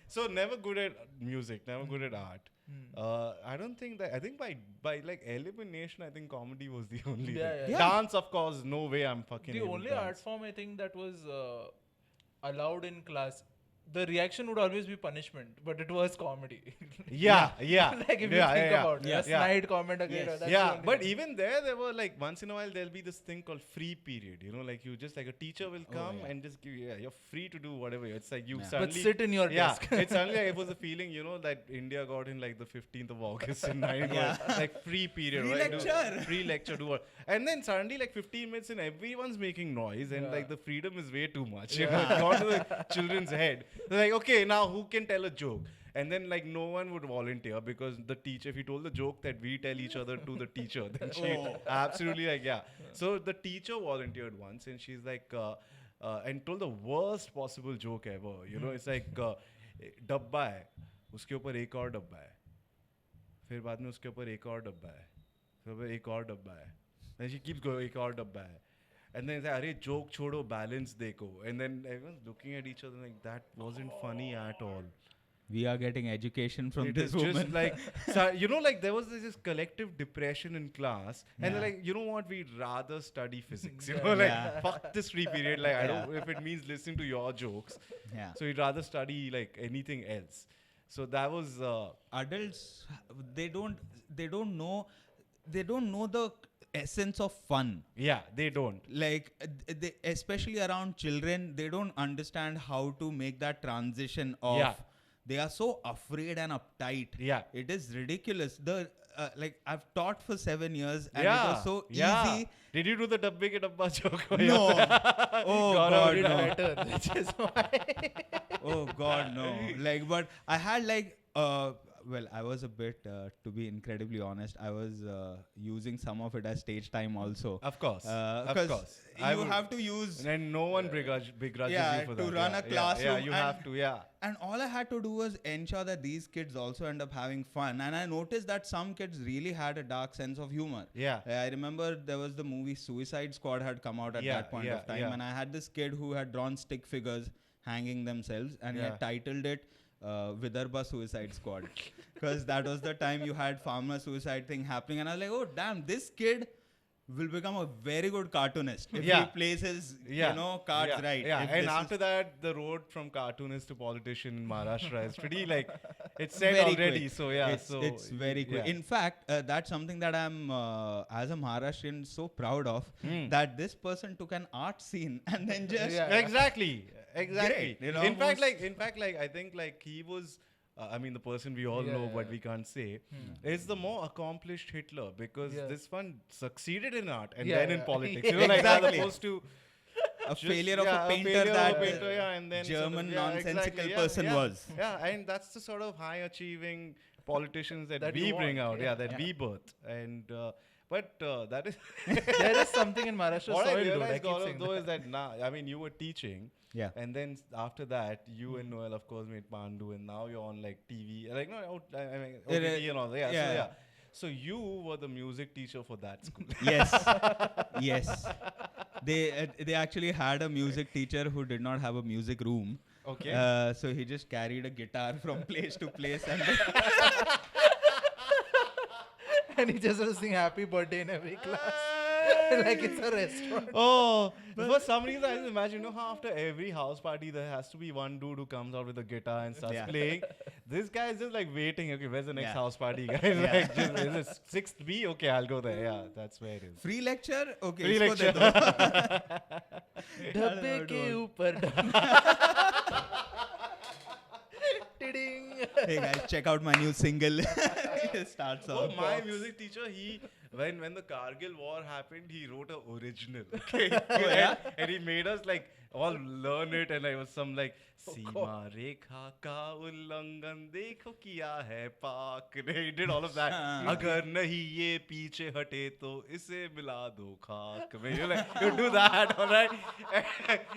so never good at music, never good at art. I don't think that. I think by like elimination, I think comedy was the only. Yeah, thing. yeah. Dance, of course, no way. I'm fucking. The able to only dance. art form I think that was allowed in class, the reaction would always be punishment, but it was comedy. Yeah. Like if you Yeah, think yeah, about it, yeah. a snide comment again. Yes. That's the Yeah, only but thing. even there were like once in a while there'll be this thing called free period. Like you just like a teacher will come yeah. and just give you. Yeah, you're free to do whatever. It's like you Yeah. suddenly. But sit in your Yeah, desk. it's suddenly it was a feeling, that India got in like the 15th of August in 9 Yeah. like free period, Free right? lecture. Free lecture, do what? And then suddenly like 15 minutes in, everyone's making noise and like the freedom is way too much. It's gone to the children's head. They're like, okay, now who can tell a joke? And then like no one would volunteer because the teacher, if he told the joke that we tell each other to the teacher, then she absolutely like, yeah. So the teacher volunteered once and she's like, and told the worst possible joke ever. It's like, डब्बा है, उसके ऊपर एक और डब्बा है, फिर बाद में उसके ऊपर एक और डब्बा है, फिर एक और डब्बा है. Then she keeps going, एक और डब्बा है. And then it's like, अरे joke छोड़ो, balance देखो. And then everyone's looking at each other like, that wasn't funny at all. We are getting education from It this is just woman. like, like there was this collective depression in class, and they're like, you know what, we'd rather study physics. Like, Yeah. fuck this free period. Like, I don't, if it means listening to your jokes. Yeah. So we'd rather study like anything else. So that was, Adults, they don't know the essence of fun. yeah, they don't. Like they, especially around children, they don't understand how to make that transition of. Yeah. They are so afraid and uptight. Yeah. It is ridiculous. Like I've taught for 7 years and yeah. it was so yeah. easy. Did you do the dabbe ke dabba joke? No. Oh Gaurav God, did no. Better, which is why. Oh God, no. Like, but I had like Well, I was a bit, to be incredibly honest, I was using some of it as stage time also. Of course. Of Because course. you have to use And no one begrudges yeah, you for to that. run a classroom. Yeah, you and- have to, yeah. And all I had to do was ensure that these kids also end up having fun. And I noticed that some kids really had a dark sense of humor. Yeah. I remember there was the movie Suicide Squad had come out at Yeah, that point yeah, of time. yeah. And I had this kid who had drawn stick figures hanging themselves. And he Yeah. had titled it Vidarbha Suicide Squad. Because that was the time you had farmer suicide thing happening. And I was like, oh, damn, this kid will become a very good cartoonist if Yeah. he plays his, Yeah. cards yeah. right. Yeah, If and this after is that, the road from cartoonist to politician in Maharashtra is pretty like, it's set very already. quick. So, yeah. It's very quick. yeah. In fact, that's something that I'm, as a Maharashtrian, so proud of, Hmm. that this person took an art scene and then just... Yeah. Exactly. Great, you know, in fact, almost- like I think like he was. I mean, the person we all Yeah, know, but yeah. we can't say, is the more accomplished Hitler because Yeah. this one succeeded in art and Yeah, then in yeah. politics. Yeah. You know, like as Exactly. opposed to a just- failure of yeah, a painter failure of that a painter, yeah, and then sort of- German yeah, nonsensical exactly, yeah, person yeah. was. Yeah, and that's the sort of high achieving politicians that, That we you bring want, out, yeah. that Yeah. we birth, and but that is There is something in Maharashtra what I soil, dude. I realized, keep Gaurav, saying though, that. is that now, I mean, you were teaching. Yeah. And then after that, you and Noel, of course, made Pandu, and now you're on like TV, like no, I mean, OTT and all that. Yeah, yeah, so yeah. yeah. So you were the music teacher for that school. Yes. Yes. They actually had a music teacher who did not have a music room. Okay. So he just carried a guitar from place to place and And he just has to sing happy birthday in every class. Like it's a restaurant. Oh, for some reason, I just imagine, you know how after every house party there has to be one dude who comes out with a guitar and starts Yeah. playing. This guy is just like waiting. Okay, where's the next Yeah. house party, guys? Yeah. Like, just, is it 6th B? Okay, I'll go there. Yeah, that's where it is. free lecture. Okay. Free isko de lecture. do. डब्बे के ऊपर Tiding. Hey guys, check out my new single. It starts Oh, off. my music teacher, he when the Kargil war happened, he wrote a original. Okay, yeah? and he made us like all learn it, and I was some like सीमा रेखा का उल्लंघन देखो किया है पाक ने. He did all of that. अगर नहीं ये पीछे हटे तो इसे मिला दो खाक में. You like you do that, all right?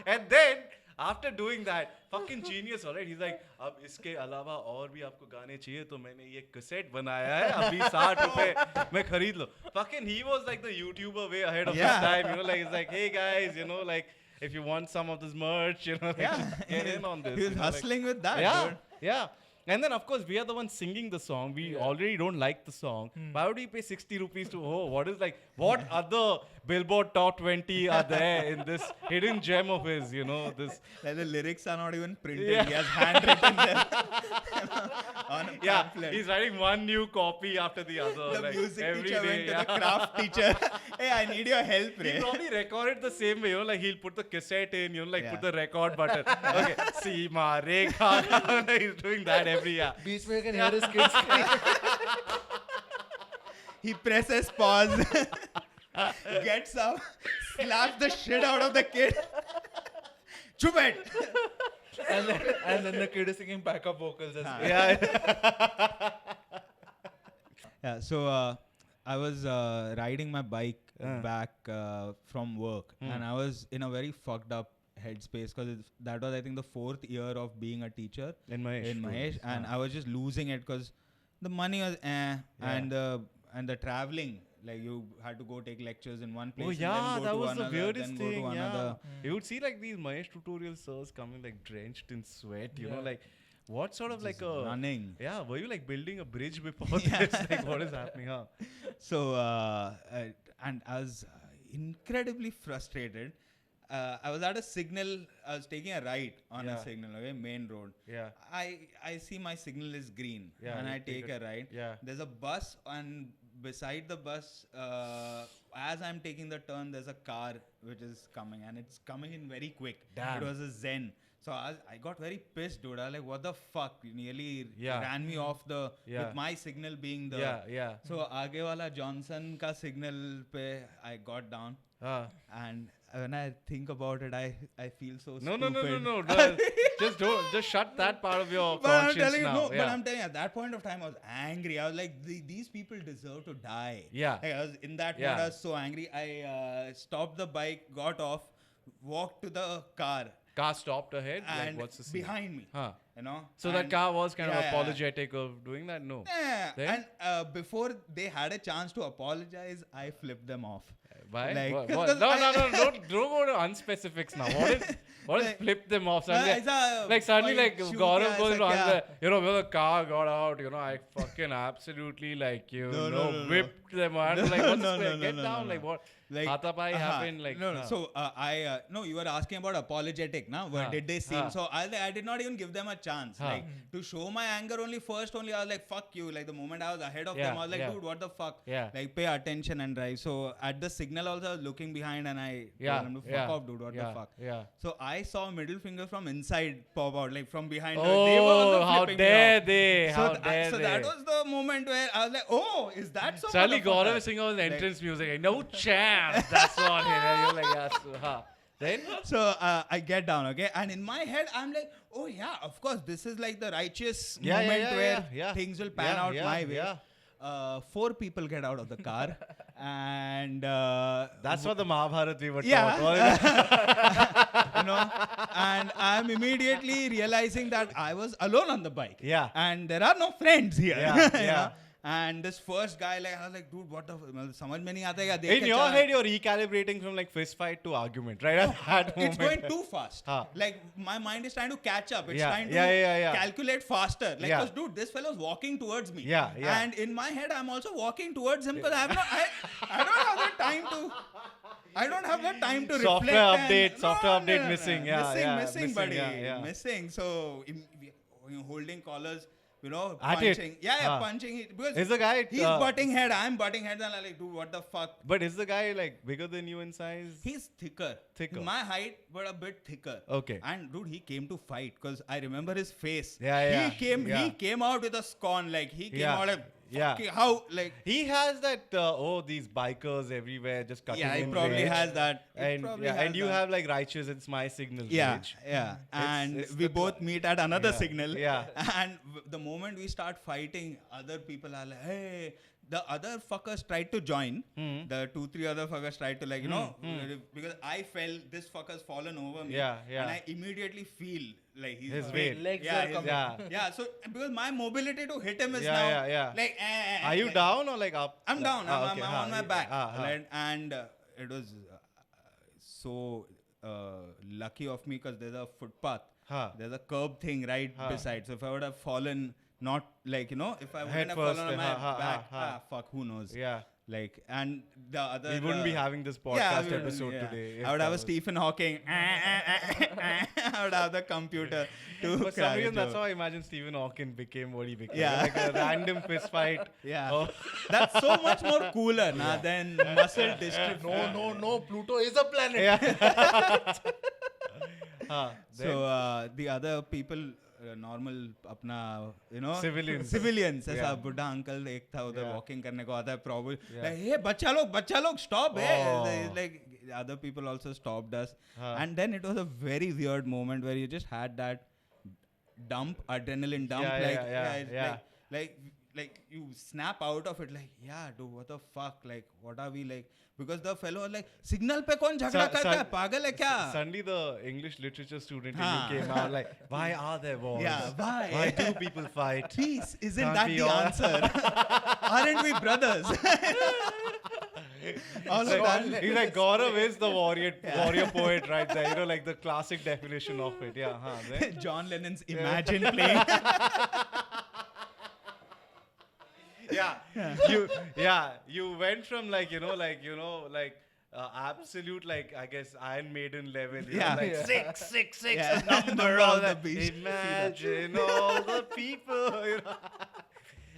And then after doing that, fucking genius, all right? He's like, अब इसके अलावा और भी आपको गाने चाहिए तो मैंने ये कैसेट बनाया है अभी 60 रुपए में खरीद लो. Fucking he was like the YouTuber way ahead of his Yeah. time. You know, like it's like, hey guys, you know, like if you want some of this merch, you know, like, Yeah. just get in on this. He was you know, like- hustling with that, yeah, dude. yeah. And then, of course, we are the ones singing the song. We already don't like the song. Why would we pay 60 rupees to, what other Billboard Top 20 are there in this hidden gem of his, you know, this. Like the lyrics are not even printed. Yeah. He has handwritten them on a Yeah, pamphlet. he's writing one new copy after the other. The like, music every teacher day, went to yeah. the craft teacher. Hey, I need your help, He Ray. probably recorded the same way, you know, like he'll put the cassette in, you know, like Yeah. put the record button. Okay, Seema Rekha. He's doing that every year. बीच में you can hear his kids scream. He presses pause, gets up, slaps the shit out of the kid. Chup it! and then the kid is singing backup vocals as well. Yeah. Yeah, so I was riding my bike back from work, and I was in a very fucked up headspace because that was, I think, the 4th year of being a teacher In Mahesh. and I was just losing it because the money was and the traveling. Like you had to go take lectures in one place. Oh and yeah, then go that to was another, the weirdest then go to thing. Yeah, another. you would see like these Mahesh tutorial sirs coming like drenched in sweat. You know, Yeah. like what sort of like a running. Yeah, were you like building a bridge before this? Like what is happening? Huh? So and I was incredibly frustrated. I was at a signal. I was taking a right on Yeah. a signal, okay, main road. Yeah. I see my signal is green, Yeah, and you I take a right. Yeah. There's a bus, and beside the bus, as I'm taking the turn, there's a car which is coming, and it's coming in very quick. Damn. It was a Zen. So I got very pissed, dude. I was like, what the fuck? You nearly Yeah. ran me off the Yeah. with my signal being the Yeah. Yeah. So आगे वाला Johnson का signal पे I got down, and when I think about it, I feel so No, stupid. Just shut that part of your But I'm conscience telling you, now. no, yeah. but I'm telling you, at that point of time, I was angry. I was like, these people deserve to die. Yeah. Like, I was in that Yeah. mood. I was so angry. I stopped the bike, got off, walked to the car, Car stopped ahead. Like, and what's the scene? behind me. Huh. You know. So that And- car was kind of Yeah, yeah, yeah. apologetic of doing that? No. Yeah. Then? And before they had a chance to apologize, I flipped them off. Why? Like, What? 'cause No, I- don't go to unspecifics now. What is Like- flip them off? No, Suddenly, ऐसा like suddenly, कोई like shoot Gaurav या goes ऐसा to क्या? answer. When the car got out, I fucking absolutely No. whipped them out. No, Like, what's no, this? no, Get no, down. no. Like what? Like, Hatapai happened. Like no. So no, you were asking about apologetic, now. What did they seem? So I did not even give them a chance. Like to show my anger only I was like, fuck you. Like the moment I was ahead of them, I was like, Yeah. dude, what the fuck? Yeah. Like pay attention and drive. So at the signal also I was looking behind and I told them to fuck off, dude. What the fuck? Yeah. So I saw middle finger from inside pop out, like from behind. Oh, they were also how flipping me dare off. they? So, How dare so they? that was the moment where I was like, oh, is that so? Suddenly motherfucker? Gaurav is singing all the entrance music. Like, no chance. That's not it. You're like, yes. Then? So I get down, okay? And in my head, I'm like, oh yeah, of course, this is like the righteous moment where things will pan out my way. Yeah. 4 people get out of the car. And That's what the Mahabharata we were Yeah. taught. you know, and I'm immediately realizing that I was alone on the bike. Yeah. And there are no friends here. Yeah, you yeah. know? And this first guy, like, I was like, dude, what the samajh mein nahi aata hai, In your head, you're recalibrating from like fist fight to argument, right? At that moment. it's going too fast. Huh. Like my mind is trying to catch up. It's Yeah, trying to yeah. calculate faster. Like, Yeah. 'cause, dude, this fellow's walking towards me. Yeah. And in my head, I'm also walking towards him because I don't have the time to. I don't have the time to Software reflect. update, software update missing. Yeah, missing, buddy. yeah. Missing. So, holding collars. You know, At it. punching. Yeah, Huh. punching it. Because Is the guy, he's butting head, I'm butting head, and I'm like, dude, what the fuck? But is the guy like bigger than you in size? He's thicker. Thicker. My height, but a bit thicker. Okay. And dude, he came to fight because I remember his face. Yeah. He came out with a scorn. Like he came Yeah. out like, Yeah. "Fuck you, how like. He has that, these bikers everywhere just cutting Yeah, he in probably rage. has that. He And, probably yeah, has and you that. have like righteous, it's my signal. Yeah, rage. yeah. And it's we the both meet at another Yeah, signal. yeah. And the moment we start fighting, other people are like, hey. The other fuckers tried to join. The 2-3 other fuckers tried to because I fell, this fucker's fallen over me. Yeah. And I immediately feel like he's His not- weight. Legs Yeah, are his- coming. Yeah. Yeah, so because my mobility to hit him is Yeah, now yeah. like. Are you like- down or like up? I'm down. I'm okay. on my back. Right. And it was so lucky of me because there's a footpath. There's a curb thing right beside. So if I would have fallen, not like, if I wouldn't have first, fallen on my back, fuck, who knows? Yeah. Like, and the other. We wouldn't be having this podcast yeah, we wouldn't, episode yeah. today. I would have a Stephen Hawking. I would have the computer to For some crack reason, it that's joke. how I imagine Stephen Hawking became what he became. Yeah. Like a random fist fight. Yeah. Oh. That's so much more cooler than muscle dystrophy. No. Pluto is a planet. Yeah. So the other people, normal अपना, Civilians. ऐसा Yeah. बुढ़ा uncle एक था उधर Yeah. walking करने को आता है probably Yeah. like hey बच्चा लोग stop Oh. like other people also stopped us and then it was a very weird moment where you just had that adrenaline dump Yeah. like you snap out of it like yeah dude what the fuck like what are we like because the fellow was like signal पे कौन झगड़ा करता है पागल है क्या Suddenly the English literature student in हाँ. you came out like, why are there wars? Yeah, why? Why do people fight? peace isn't Can't that we the all- answer aren't we brothers all of that He's like, Gaurav is the warrior poet right there. Like the classic definition of it. Yeah. Then? John Lennon's Imagine playing You went from absolute I guess Iron Maiden level. Yeah. Like Yeah. 666 Yeah. number Number all of the that. beast. Imagine all the people.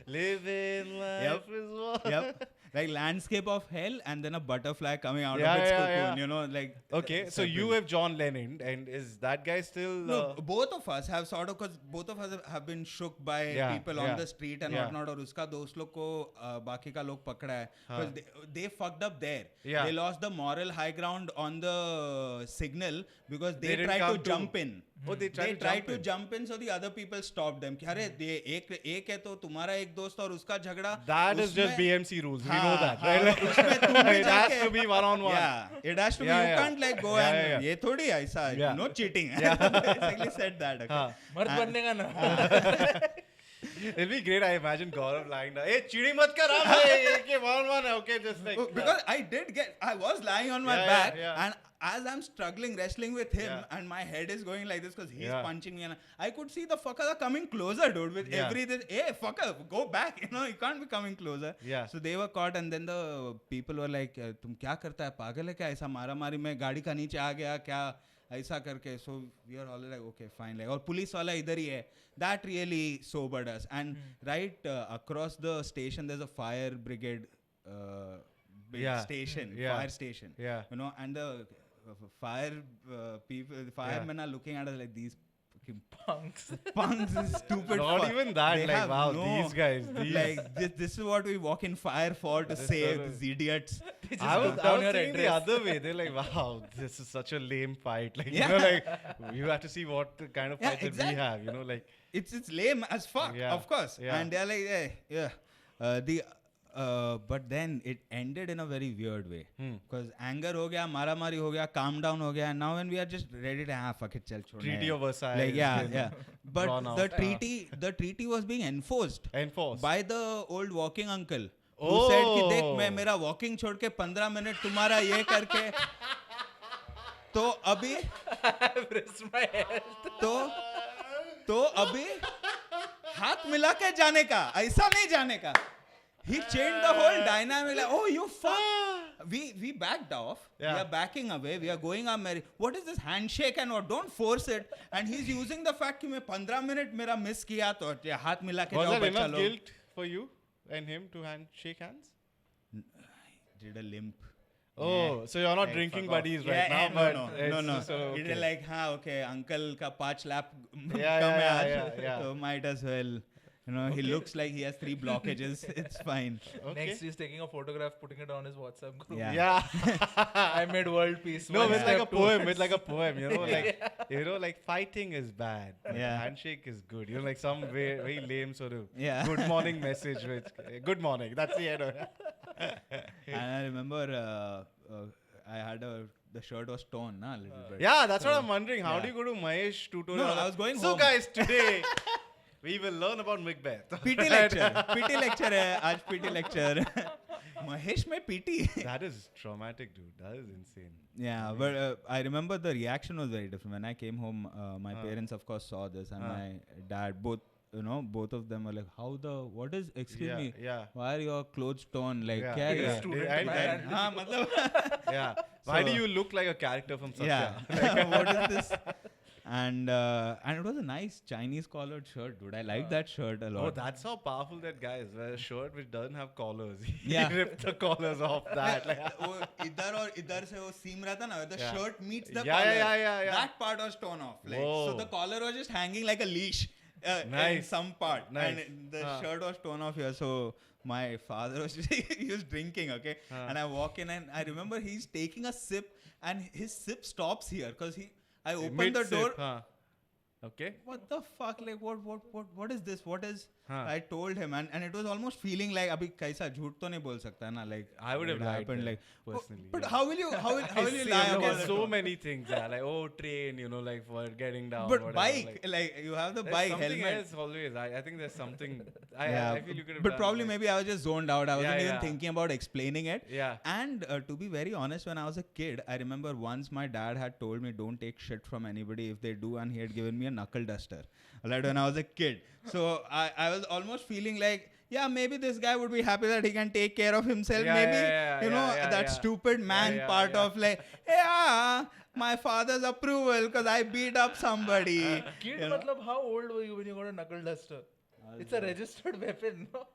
Living life Yep. is what. Yep. like landscape of hell and then a butterfly coming out Yeah, of its yeah, cocoon, yeah. you know, like. Okay, so you separate. have John Lennon, and is that guy still? No, both of us have sort of, because both of us have been shook by Yeah, people yeah, on the street and yeah. whatnot. और उसका दोस्त लोग को बाकी का लोग पकड़ा है because they fucked up there. Yeah. They lost the moral high ground on the signal because they didn't tried come to to- jump in. Oh, they tried to jump in, so the other people stopped them. कि अरे एक है तो तुम्हारा एक दोस्त और उसका झगड़ा. That is just उसमें- BMC rules. We know हाँ, that, हाँ, right? उसमें तुम भी It has जाके- to be one-on-one. Yeah, it has to be. Yeah, You yeah. can't like go Yeah, and yeah. ये थोड़ी ऐसा. Yeah. No cheating. Yeah. Basically said that. Okay. हाँ. मर्द बनने का ना. It'll be great. I imagine Gaurav lying down. Hey, cheating mat kar. Okay, one. Okay, just like. Because I was lying on my Yeah, back, yeah. and as I'm struggling, wrestling with him, Yeah. and my head is going like this because he's Yeah. punching me, and I could see the fuckers are coming closer, dude. With Yeah. everything, hey, fucker, go back. You know, you can't be coming closer. Yeah. So they were caught, and then the people were like, "तुम क्या करता है? पागल है क्या? ऐसा मारा-मारी में गाड़ी का नीचे आ गया क्या?" ऐसा करके. So we are all like, okay, fine. Like, और पुलिस वाला इधर ही है. That really sobered us. And right across the station, there's a fire brigade big Yeah. station, Yeah. fire station. Yeah. You know, and the fire people, the firemen are looking at us like these fucking Punks. punks, this stupid. Not fuck. even that. They Like, have wow, no- these guys. Like this is what we walk in fire for, to This save sort of- these idiots. They just I was took down your thinking the address. other way. They're like, wow, this is such a lame fight. Like, Yeah. you know, like, you have to see what the kind of Yeah, fight that exactly. we have, you know, like. It's lame as fuck, Yeah. of course. Yeah. And they're like, but then it ended in a very weird way. Because anger ho gaya, mara-mari ho gaya, calm down ho gaya, and now when we are just ready to, fuck it, chal chhodne Treaty hai. of Versailles. Like, yeah, is yeah. But drawn the out. treaty was being enforced Enforced. by the old walking uncle. Who Oh. said कि देख मैं मेरा walking छोड़ के 15 minute तुम्हारा ये करके तो अभी I've risked my health. तो अभी हाथ मिला के जाने का, ऐसा नहीं जाने का. He changed the whole dynamic. Like, oh, you fuck. We backed off. Yeah. We are backing away. We are going our merry. What is this handshake and what? Don't force it. And he's using the fact कि मैं 15 minute मेरा miss किया तो हाथ मिला के Was जाओ that बच्चा enough लोग. guilt for you and him to shake hands? Did a limp. Oh, so you're not Like, drinking fuck off. buddies Yeah, right now, yeah, but no. it's sort of It okay. is like, हाँ, okay, uncle का 5 lap Yeah, कम है yeah, आज. yeah. So might as well. You know, he looks like he has 3 blockages. It's fine. Okay. Next, he's taking a photograph, putting it on his WhatsApp group. Yeah. Yeah. I made world peace. No, one it's like a step poem. towards- It's like a poem, you know, like like fighting is bad. But Yeah. handshake is good. You know, like some very, very lame sort of Yeah. good morning message. Which good morning. That's the end of it. And I remember I had the shirt was torn, na, a little bit. Yeah, that's what I'm wondering. How yeah. do you go to Mahesh tutorial? No, I was going so home. guys, today we will learn about Macbeth. PT lecture. PT lecture है आज PT lecture. Mahesh में PT. That is traumatic, dude. That is insane. Yeah, but I remember the reaction was very different. When I came home, my parents of course saw this, and my dad, both of them were like, what is, excuse me, Yeah. why are your clothes torn? Like, Yeah. क्या He's a है? student, And- man. हाँ, मतलब, Yeah. Why do So- you look like a character from Satya? yeah, what is this? And it was a nice Chinese collared shirt, dude. I like that shirt a lot. Oh, that's how powerful that guy is. Wear a shirt which doesn't have collars. He Yeah. ripped the collars off that. Like, वो इधर और इधर से वो seam रहता ना, the Yeah. shirt meets the Yeah, collar. yeah. That part was torn off. Like, Whoa. so the collar was just hanging like a leash in Nice. some part. Nice. And the shirt was torn off here. So my father was he was drinking, okay? And I walk in and I remember he's taking a sip and his sip stops here because I opened the door. Huh. Okay. What the fuck? Like, what is this? What is? Huh. I told him, and it was almost feeling like, abhi kaisa jhoot to nahi bol sakta hai na, like I would have it lied happened, there, like personally, But yeah. how will you See, lie look, about there's it? so many things. Yeah, like train, like for getting down. But whatever, bike, like you have the there's bike something helmet. else always. I think there's something. Yeah, I feel you could have but done, probably like- maybe I was just zoned out. I wasn't Yeah, even yeah. thinking about explaining it. Yeah. And to be very honest, when I was a kid, I remember once my dad had told me, don't take shit from anybody. If they do, and he had given me a knuckle duster. Like when I was a kid. So I was almost feeling like, yeah, maybe this guy would be happy that he can take care of himself. Yeah, maybe, yeah, you know, yeah, that yeah. stupid man Yeah, part yeah. of like, yeah, my father's approval because I beat up somebody. Kid, you know? matlab, how old were you when you got a knuckle duster? It's a registered weapon, no?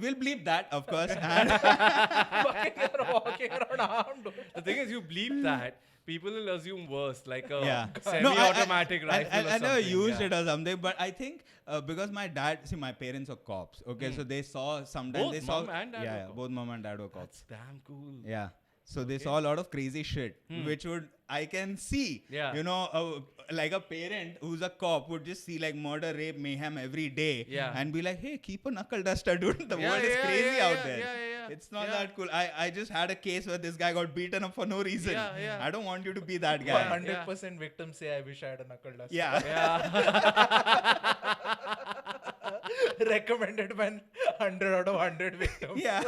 We'll bleep that, of course. And You're walking around armed. The thing is, you bleep that, people will assume worse, like a yeah. semi-automatic I rifle or never something, used yeah. it or something, but I think because my dad, see, my parents are cops. Okay, so they saw sometimes Both they saw mom and dad were cops. both mom and dad were cops. That's damn cool. Yeah. So they saw a lot of crazy shit, which I can see. Yeah. You know, like a parent who's a cop would just see like murder, rape, mayhem every day, Yeah. and be like, "Hey, keep a knuckle duster, dude. The Yeah, world is yeah, crazy yeah, out yeah, there. yeah. It's not Yeah. that cool." I just had a case where this guy got beaten up for no reason. Yeah, yeah. I don't want you to be that guy. 100% victims say, I wish I had a knuckle duster. Yeah. Recommended by 100 out of 100 victims. Yeah.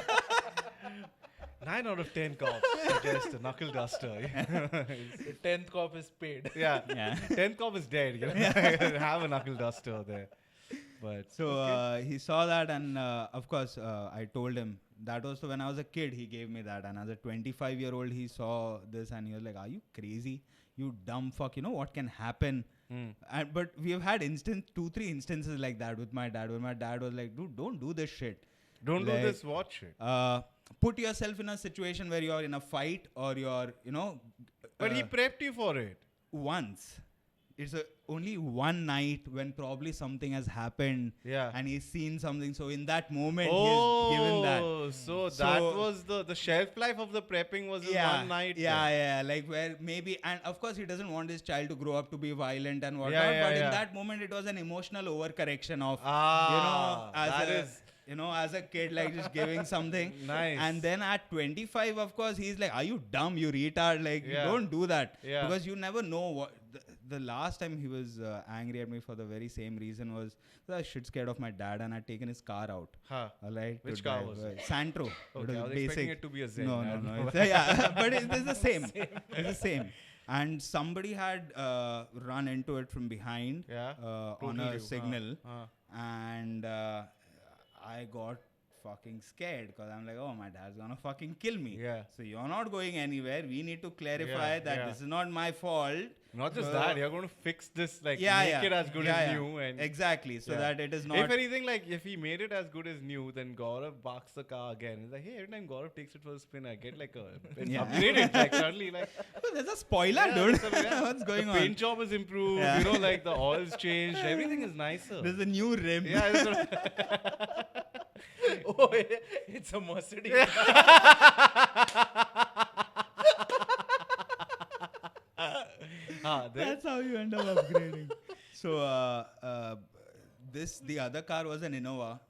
9 out of 10 cops suggest a knuckle duster. The 10th cop is paid. Yeah. Yeah. 10th cop is dead. You know? Have a knuckle duster there. But So he saw that, and of course, I told him that was when I was a kid. He gave me that, and as a 25-year-old, he saw this, and he was like, "Are you crazy? You dumb fuck! You know what can happen?" But we have had 2-3 instances like that with my dad, where my dad was like, "Dude, don't do this shit. don't do Like, this watch it. Put yourself in a situation where you're in a fight or you're, But he prepped you for it. once. It's only one night when probably something has happened, Yeah. and he's seen something. So in that moment, he's given that. So that So- was the shelf life of the prepping was in Yeah, one night. yeah, like where maybe, and of course he doesn't want his child to grow up to be violent and whatnot. Yeah, but yeah. in that moment, it was an emotional overcorrection of, That is as a kid, like just giving something. nice. And then at 25, of course, he's like, "Are you dumb? You retard! Like, Yeah. you don't do that." Yeah. Because you never know what. The last time he was angry at me for the very same reason was I was shit scared of my dad, and I'd taken his car out. Huh. Like, Which to car drive, was it? Santro. It Okay, I was basic. expecting it to be a Zen. No, I no, don't no. know. Yeah, but it's the same. It's the same. And somebody had run into it from behind Yeah. on Totaled a you. signal, Huh. and I got fucking scared because I'm like, oh, my dad's gonna fucking kill me. Yeah. So you're not going anywhere. We need to clarify Yeah, that yeah. this is not my fault. Not just that, you're going to fix this, like, Yeah, make yeah. it as good Yeah, as yeah. new. And Exactly. So Yeah. that it is not. if anything, like, if he made it as good as new, then Gaurav barks the car again. He's like, hey, every time Gaurav takes it for a spin, I get like it's Yeah. upgraded. Like, suddenly, like, Oh, there's a spoiler, yeah, dude. so, yeah, What's going the on? paint job is improved, Yeah. you know, like the oil's changed, everything is nicer. There's a new rim. Yeah, it's a- Oh, it's a Mercedes. then- That's how you end up upgrading. So the other car was an Innova,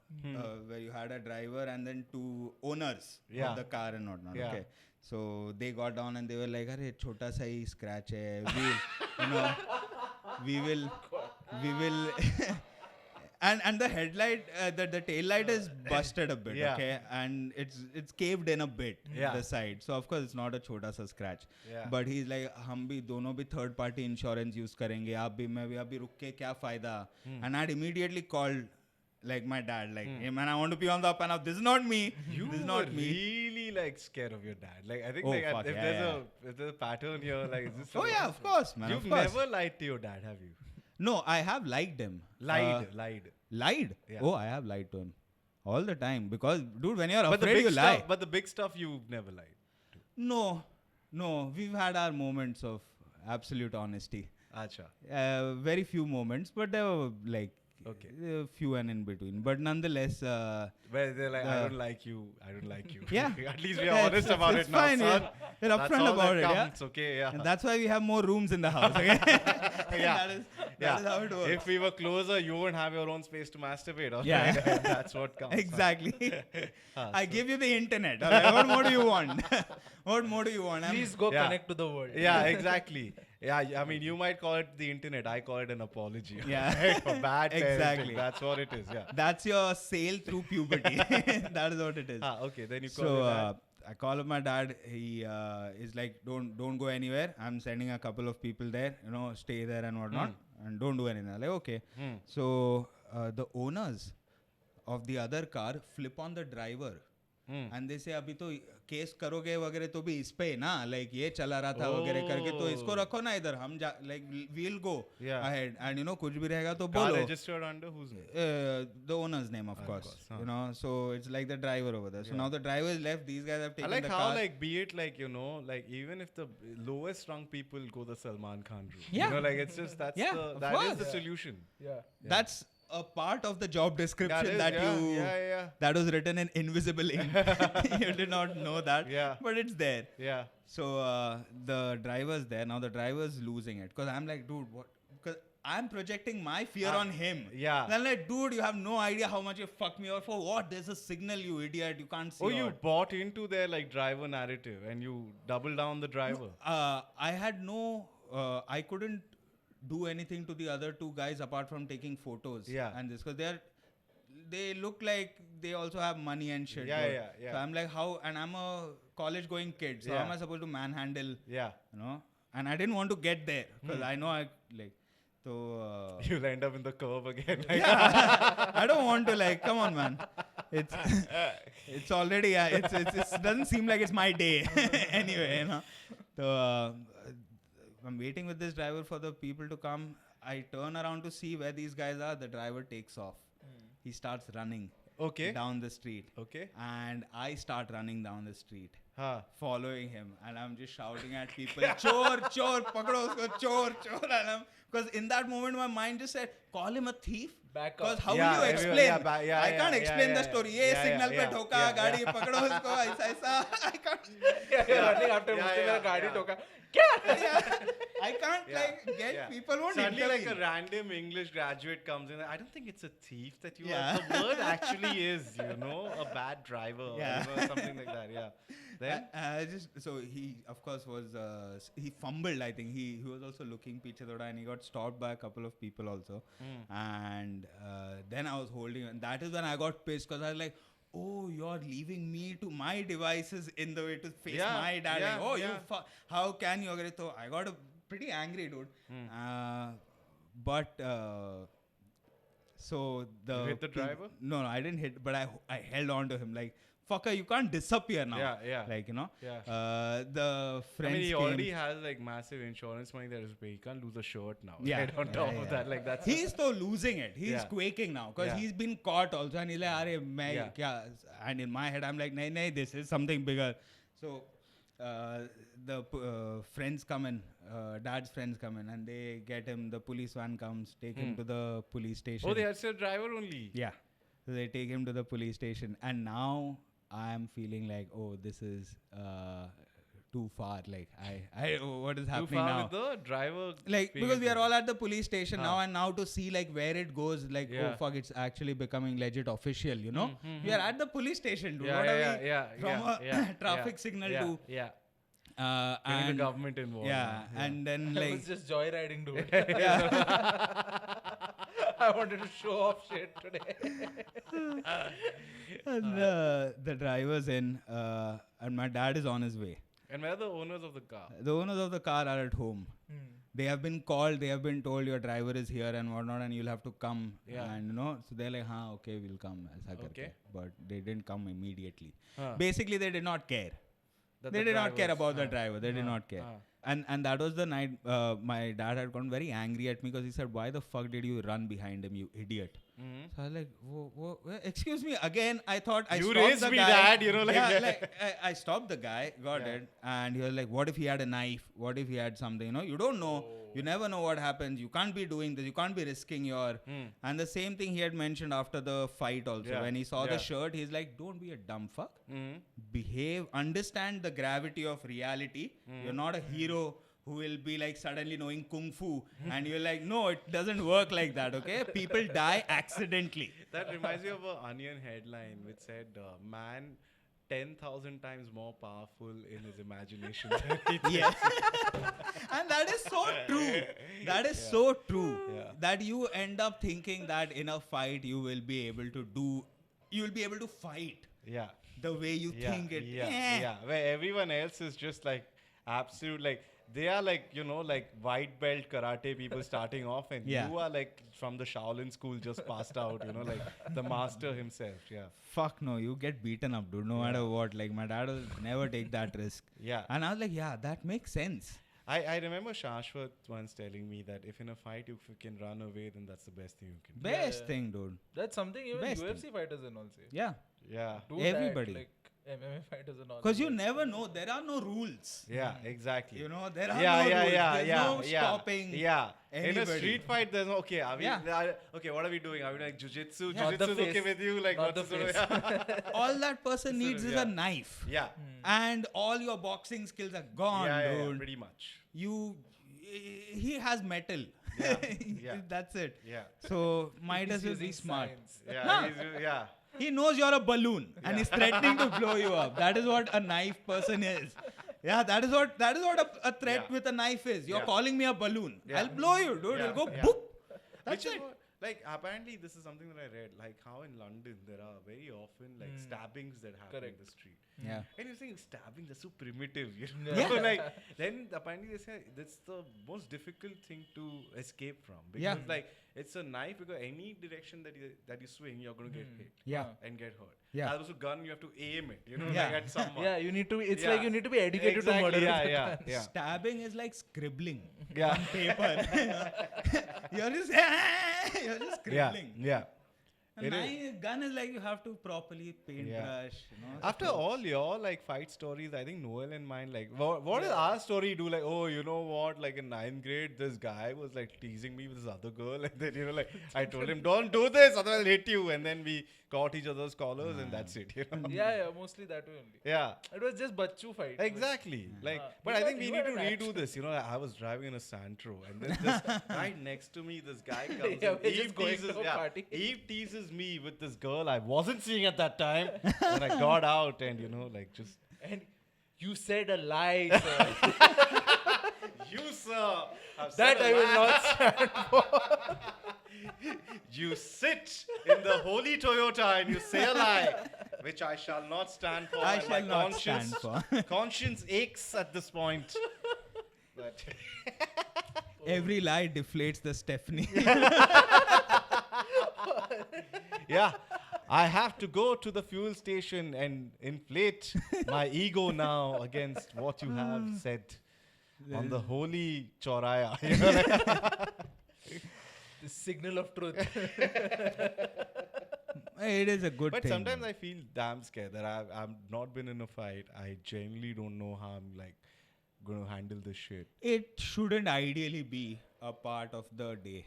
where you had a driver and then 2 owners Yeah. of the car and whatnot. Yeah. Okay. So they got down and they were like, "Arey, chota sa hi scratch hai. We will." And the headlight, the tail light is busted a bit, Yeah. okay, and it's caved in a bit, Yeah. the side. So of course it's not a chota sa scratch. Yeah. But he's like, हम भी दोनों भी third party insurance use करेंगे. आप भी मैं भी अभी रुक के क्या फायदा? And I'd immediately called like my dad, like, "Hey man, I want to be on the up and up. This is not me. You this is were not me." really like scared of your dad. Like I think Oh, like fuck, if yeah, there's a pattern here, like is this Oh yeah, of course, man. You've of course. never lied to your dad, have you? No, I have liked him. Lied. Lied? Yeah. Oh, I have lied to him all the time because, dude, when you're But the afraid, big you lie. stuff, but the big stuff you've never lied. No, we've had our moments of absolute honesty. Acha. Very few moments, but there were like few and in between. But nonetheless, Where they're like, I don't like you. Yeah. At least we are Yeah, honest it's about it's it now, fine. son. We're That's upfront all about that it. Yeah. counts, okay, yeah. And that's why we have more rooms in the house. Okay? Yeah. That is how it works. If we were closer, you wouldn't have your own space to masturbate. Okay? Yeah. That's what counts. Exactly. I give you the internet. All right? What more do you want? What more do you want? Please go Yeah. connect to the world. Yeah, exactly. Yeah, I mean, you might call it the internet. I call it an apology. Yeah. For bad parenting. Exactly. That's what it is. Yeah. That's your sail through puberty. That is what it is. Okay. Then you call So it that. I call up my dad. He is like, don't go anywhere. I'm sending a couple of people there. Stay there and whatnot, and don't do anything. I'm like, okay. So the owners of the other car flip on the driver and they say अभी तो case करोगे वगैरह तो भी इस पे ना like ये चला रहा था वगैरह करके तो इसको रखो ना इधर हम like we'll go ahead and you know कुछ भी रहेगा तो Car बोलो. registered under whose name? The owner's name of course. You know, so it's like the driver over there. So now the driver is left. These guys have I taken like the how car. like be it like you know like even if the lowest rung people go the Salman Khan route. Yeah. You know like it's just that of is the course. solution. That's a part of the job description That is, you that was written in invisible ink. You did not know that, but it's there. Yeah. So the driver's there now. The driver's losing it because I'm like, dude, what? Because I'm projecting my fear on him. Yeah. And I'm like, dude, you have no idea how much you fucked me over for what? There's a signal, you idiot. You can't see. Oh, you bought into their like driver narrative and you double down the driver. I had no. I couldn't do anything to the other two guys apart from taking photos. Yeah. And this because they look like they also have money and shit. Yeah, dude. yeah. So I'm like, how? And I'm a college-going kid. So how am I supposed to manhandle? Yeah. You know. And I didn't want to get there because I know I like. So you'll end up in the curve again. I don't want to like. Come on, man. It's already. It doesn't seem like it's my day anyway. You know. So I'm waiting with this driver for the people to come. I turn around to see where these guys are. The driver takes off. He starts running. Okay. Down the street. Okay. And I start running down the street. Following him, and I'm just shouting at people, chor, chor, pakdo usko, chor, chor. Because in that moment, my mind just said, call him a thief. Because how will you explain? I can't explain the story. Ye signal pe thoka, gaadi pakdo usko, aisa. I can't. Running after Mr. Gaadi thoka. I can't get people won't suddenly intervene. like a random English graduate comes in. I don't think it's a thief that you are. The word actually is, you know, a bad driver or something like that. Yeah. Then so he of course was he fumbled. I think he was also looking piche thoda and he got stopped by a couple of people also. And then I was holding, and that is when I got pissed because I was like, oh, you're leaving me to my devices in the way to face my dad. Like, oh, you how can you? So I got pretty angry, dude. But so you hit the driver? No, I didn't hit, but I held on to him like, fucker, you can't disappear now. Yeah. Like, you know. Yeah. The friends he came. already has like massive insurance money that is paid. He can't lose a shirt now. Yeah. Right on top of that, like that's. He's still losing it. He's quaking now because he's been caught also, and he's like, "Arey, main kya?" And in my head, I'm like, "Nay, this is something bigger." So the friends come in, dad's friends come in, and they get him. The police van comes, take him to the police station. Oh, they are still driver only. Yeah. So they take him to the police station, and now I'm feeling like, oh, this is too far. Like, what is happening too far now? with the driver. Like, because we are all at the police station now, and now to see like where it goes, like, oh fuck, it's actually becoming legit official. You know, we are at the police station, dude. What are we from a traffic signal to? Yeah. And the government involved. Yeah, and then I like was just joyriding, dude. yeah. I wanted to show off shit today. And the driver's in, and my dad is on his way. And where are the owners of the car? The owners of the car are at home. They have been called. They have been told your driver is here and whatnot, and you'll have to come. Yeah. And you know, so they're like, okay, we'll come. Aisa karke. But they didn't come immediately. Huh. Basically, they did not care. They did not care about the driver. They did not care. And that was the night my dad had gotten very angry at me because he said, why the fuck did you run behind him, you idiot? So I was like, whoa, excuse me, again, I thought I you stopped raised the me, guy. Dad, you know, like, like I stopped the guy, got it, and he was like, what if he had a knife? What if he had something? You know, you don't know. You never know what happens. You can't be doing this. You can't be risking your... And the same thing he had mentioned after the fight also. When he saw the shirt, he's like, don't be a dumb fuck. Behave. Understand the gravity of reality. You're not a hero who will be like suddenly knowing kung fu. And you're like, no, it doesn't work like that, okay? People die accidentally. That reminds me of an Onion headline which said, man 10,000 times more powerful in his imagination than he thinks. Yes. And that is so true. That is so true. That you end up thinking that in a fight you will be able to fight. The way you think it. Where everyone else is just like absolute, like they are like, you know, like white belt karate people starting off, and Yeah. you are like from the Shaolin school just passed out, you know, like the master himself. Yeah. Fuck no, you get beaten up, dude. No matter what. Like my dad will never take that risk. Yeah. And I was like, yeah, that makes sense. I remember Shashwat once telling me that if in a fight if you can run away, then that's the best thing you can do. Best yeah. thing, dude. That's something even Best UFC thing. fighters and all say. Yeah. Yeah. Do Everybody. that, like MMA fighters and all. Because you never know. There are no rules. Yeah, exactly. You know, there are yeah, no yeah, rules. yeah, There's yeah, no yeah, stopping. Yeah. In a anybody. street fight, there's no, okay, are we, Yeah. okay, what are we doing? Are we like jujitsu? Yeah. Not the Jujitsu is okay face. with you? Like, Not what's the the sort of, All that person Sort needs of, is yeah. a knife. yeah. And all your boxing skills are gone, Yeah, dude. pretty much. He has metal. Yeah, yeah. That's it. Yeah. So might He's as well be using smart. science. Yeah, yeah. He knows you're a balloon and he's threatening to blow you up. That is what a knife person is. Yeah, that is what a threat Yeah. with a knife is. You're Yeah. calling me a balloon. Yeah. I'll blow you, dude. Yeah. I'll go Yeah. boop. That's Which is it. what, like, apparently this is something that I read, like how in London there are very often like stabbings that happen Correct. in the street. Yeah. And you're saying stabbing, that's so primitive, you know? Yeah. Like, then apparently they say that's the most difficult thing to escape from. Because Yeah. like, it's a knife, because any direction that you swing, you're going to get hit Yeah. and get hurt. Yeah. As opposed to gun, you have to aim it, you know, Yeah. like at someone. Yeah, you need to. It's Yeah. like you need to be educated Exactly, to murder. yeah, with yeah, guns. yeah. Stabbing is like scribbling Yeah. on paper. You're just scribbling. Yeah. A It is. gun is like you have to properly paintbrush. You know, After all your like fight stories, I think Noel and mine, like, what did our story do? Like, oh, you know what? Like in 9th grade, this guy was like teasing me with this other girl, and then, you know, like I told him, don't do this, otherwise I'll hit you. And then we caught each other's collars, and that's it. You know? Yeah, mostly that way only. Yeah. It was just bachu fight. Exactly. Like, but You I think we you need had to an redo this. You know, I was driving in a Santro, and then this right next to me, this guy comes. Yeah, and we're just going to a yeah, party. Eve teases me with this girl I wasn't seeing at that time, and I got out, and you know, like just And you said a lie, sir. you, sir. have That said a I will lie. not stand. You sit in the holy Toyota and you say a lie, which I shall not stand for. I and shall my not stand for. conscience aches at this point. But Every lie deflates the Stephanie. yeah, I have to go to the fuel station and inflate my ego now against what you have said on the holy Choraya. You know, like, The signal of truth. It is a good but thing. sometimes I feel damn scared that I've not been in a fight. I genuinely don't know how I'm like going to handle this shit. It shouldn't ideally be a part of the day.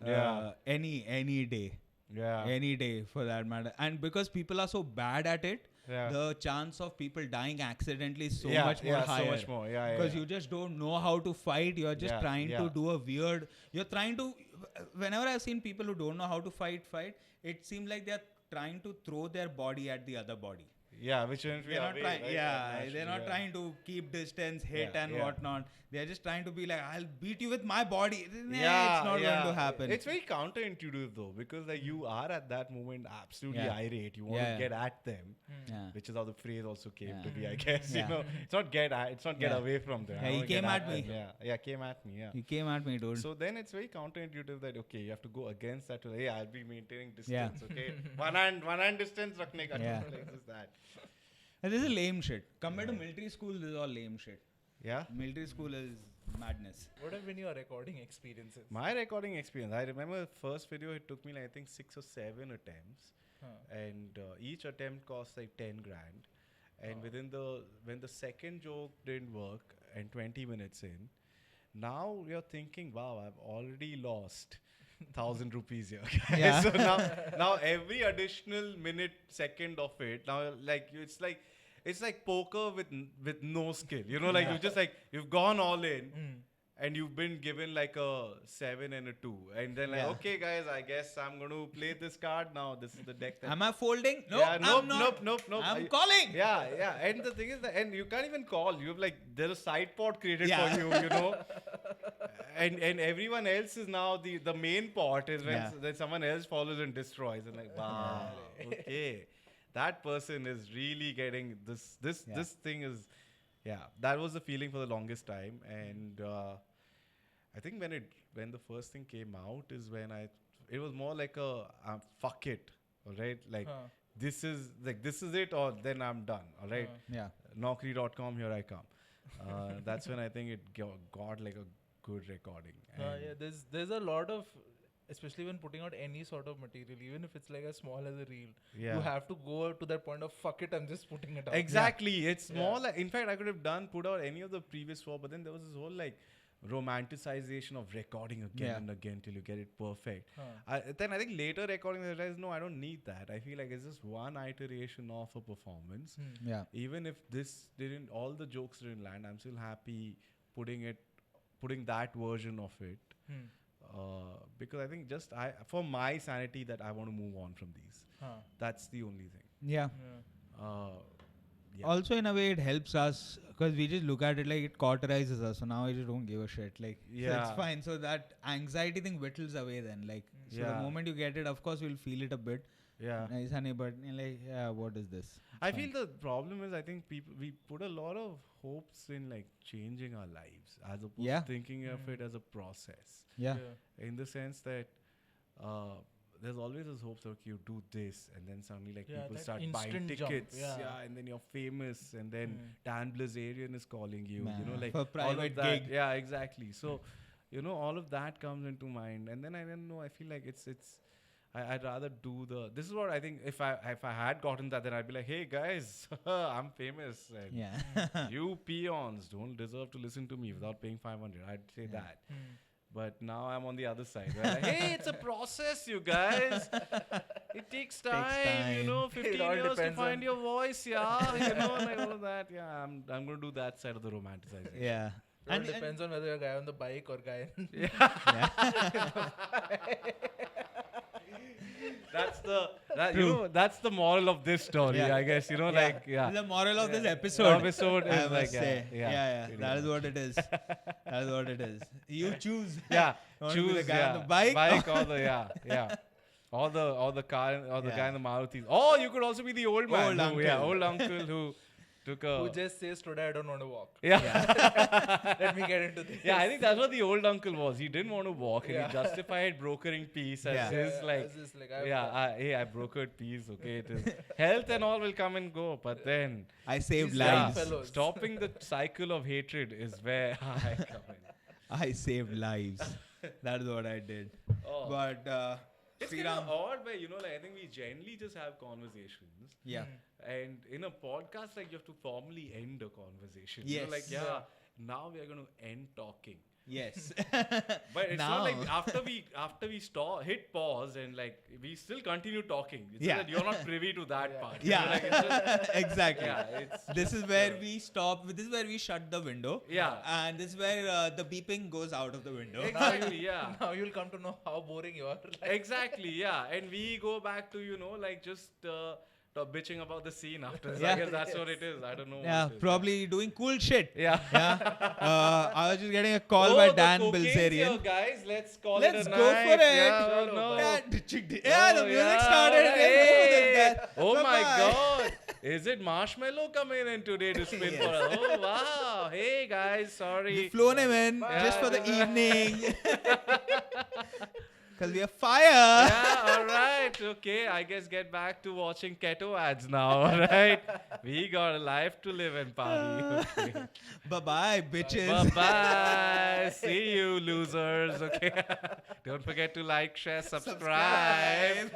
Yeah. Any day. Yeah. Any day for that matter. And because people are so bad at it, Yeah. the chance of people dying accidentally is so Yeah, much more yeah, so higher. much more. Yeah, Because yeah. you just don't know how to fight. You're just Yeah, trying yeah. to do a weird. You're trying to. Whenever I've seen people who don't know how to fight, it seems like they're trying to throw their body at the other body. Yeah, which means we They're are not away, trying. right? Yeah, Naturally, they're not yeah. trying to keep distance, hit Yeah, and yeah. whatnot. They're just trying to be like, I'll beat you with my body. Nah, Yeah, it's not going to happen. It's very counterintuitive though, because like you are at that moment absolutely Yeah. irate. You want Yeah. to get at them, Yeah. which is how the phrase also came Yeah. to be, I guess. Yeah. You know, it's not get Yeah. away from them. Yeah, I he wanna get came at me. them. Yeah, came at me. Yeah. He came at me, dude. So then it's very counterintuitive that okay, you have to go against that. Hey, I'll be maintaining Yeah. distance. Okay, one hand distance, rakhne ka. Yeah. Like this, that. And this is lame shit. Compared to military school, this is all lame shit. Yeah. Military school is madness. What have been your recording experiences? My recording experience, I remember the first video, it took me like, I think 6 or 7 attempts. And each attempt cost like 10 grand. And when the second joke didn't work and 20 minutes in, now you're thinking, wow, I've already lost 1,000 rupees here. Okay? Yeah. So now every additional minute, second of it, now like it's like poker with no skill. You know, like you've gone all in. And you've been given like a 7 and a 2. And then like, Yeah. okay guys, I guess I'm going to play this card now. This is the deck. That Am I folding? No, yeah, I'm not. nope. I'm calling. Yeah. And the thing is that, and you can't even call. You have like, there's a side pot created Yeah. for you, you know. And everyone else is now the main pot is when Yeah. then someone else follows and destroys. And like, wow, okay. That person is really getting this Yeah. thing is Yeah, that was the feeling for the longest time, and I think when the first thing came out is when it was more like a fuck it, all right, like this is it, or then I'm done, all right. Yeah. Naukri.com, here I come. That's when I think it got like a good recording. Yeah, there's a lot of, especially when putting out any sort of material, even if it's like as small as a reel, you have to go to that point of fuck it, I'm just putting it out. Exactly. It's more like, in fact, I could have put out any of the previous four, but then there was this whole like romanticization of recording again and again till you get it perfect. Then I think later recording, I realized, no, I don't need that. I feel like it's just one iteration of a performance. Yeah. Even if all the jokes didn't land, I'm still happy putting that version of it. Because I think for my sanity, that I want to move on from these. That's the only thing. Yeah. Yeah. Also, in a way, it helps us because we just look at it like it cauterizes us. So now I just don't give a shit. Like, so it's fine. So that anxiety thing whittles away then. Like, so the moment you get it, of course, we'll feel it a bit. Yeah. Nice, honey, but like, what is this? I feel the problem is, I think we put a lot of hopes in like changing our lives as opposed to thinking of it as a process. Yeah. In the sense that there's always this hope that you do this and then suddenly like people start buying tickets. And then you're famous and then Dan Blazarian is calling you. Man. You know, like for private all of that. gig. Yeah, exactly. So, you know, all of that comes into mind. And then I don't know, I feel like I'd rather do this is what I think, if I had gotten that, then I'd be like, hey guys, I'm famous. And you peons don't deserve to listen to me without paying 500. I'd say that. But now I'm on the other side. Like, hey, it's a process, you guys. It takes time. You know, 15 years to find your voice, you know, like all of that. Yeah, I'm going to do that side of the romanticization. Yeah. It depends on whether you're a guy on the bike or guy. That's the moral of this story, I guess. You know, like the moral of this episode. Is like that is what it is. That is what it is. You choose. Choose the guy on the bike or the or the car or the guy in the Maruti. Oh, you could also be the old man, old uncle who took a... Who just says, today I don't want to walk. Let me get into this. Yeah, I think that's what the old uncle was. He didn't want to walk and he justified brokering peace as his I brokered peace, okay? It is health and all will come and go, but then... I saved lives. Stopping the cycle of hatred is where I come in. I saved lives. That is what I did. But... it's kind of odd, but you know, like I think we generally just have conversations. Yeah. And in a podcast, like you have to formally end a conversation. Yes. You know, like now we are going to end talking. Yes. But it's not like after we hit pause and like we still continue talking. It's just that you're not privy to that part. Yeah. You know, like it's just, exactly. This is where we stop. This is where we shut the window. Yeah. And this is where the beeping goes out of the window. Exactly. Now you'll come to know how boring you are. Exactly. Yeah. And we go back to, you know, like just bitching about the scene after. I guess that's what it is. I don't know. Yeah, probably doing cool shit. Yeah. I was just getting a call by Dan Bilzerian. Guys, let's call it a go night. for it. The music started. Oh my God. Is it Marshmallow coming in today to spin for us? Oh wow. Hey guys, sorry. We've flown him in just for the evening. Because we are fire. Yeah, all right. Okay, I guess get back to watching keto ads now, all right? We got a life to live and party. Okay. Bye-bye, bitches. Bye-bye. See you, losers. Okay. Don't forget to like, share, subscribe.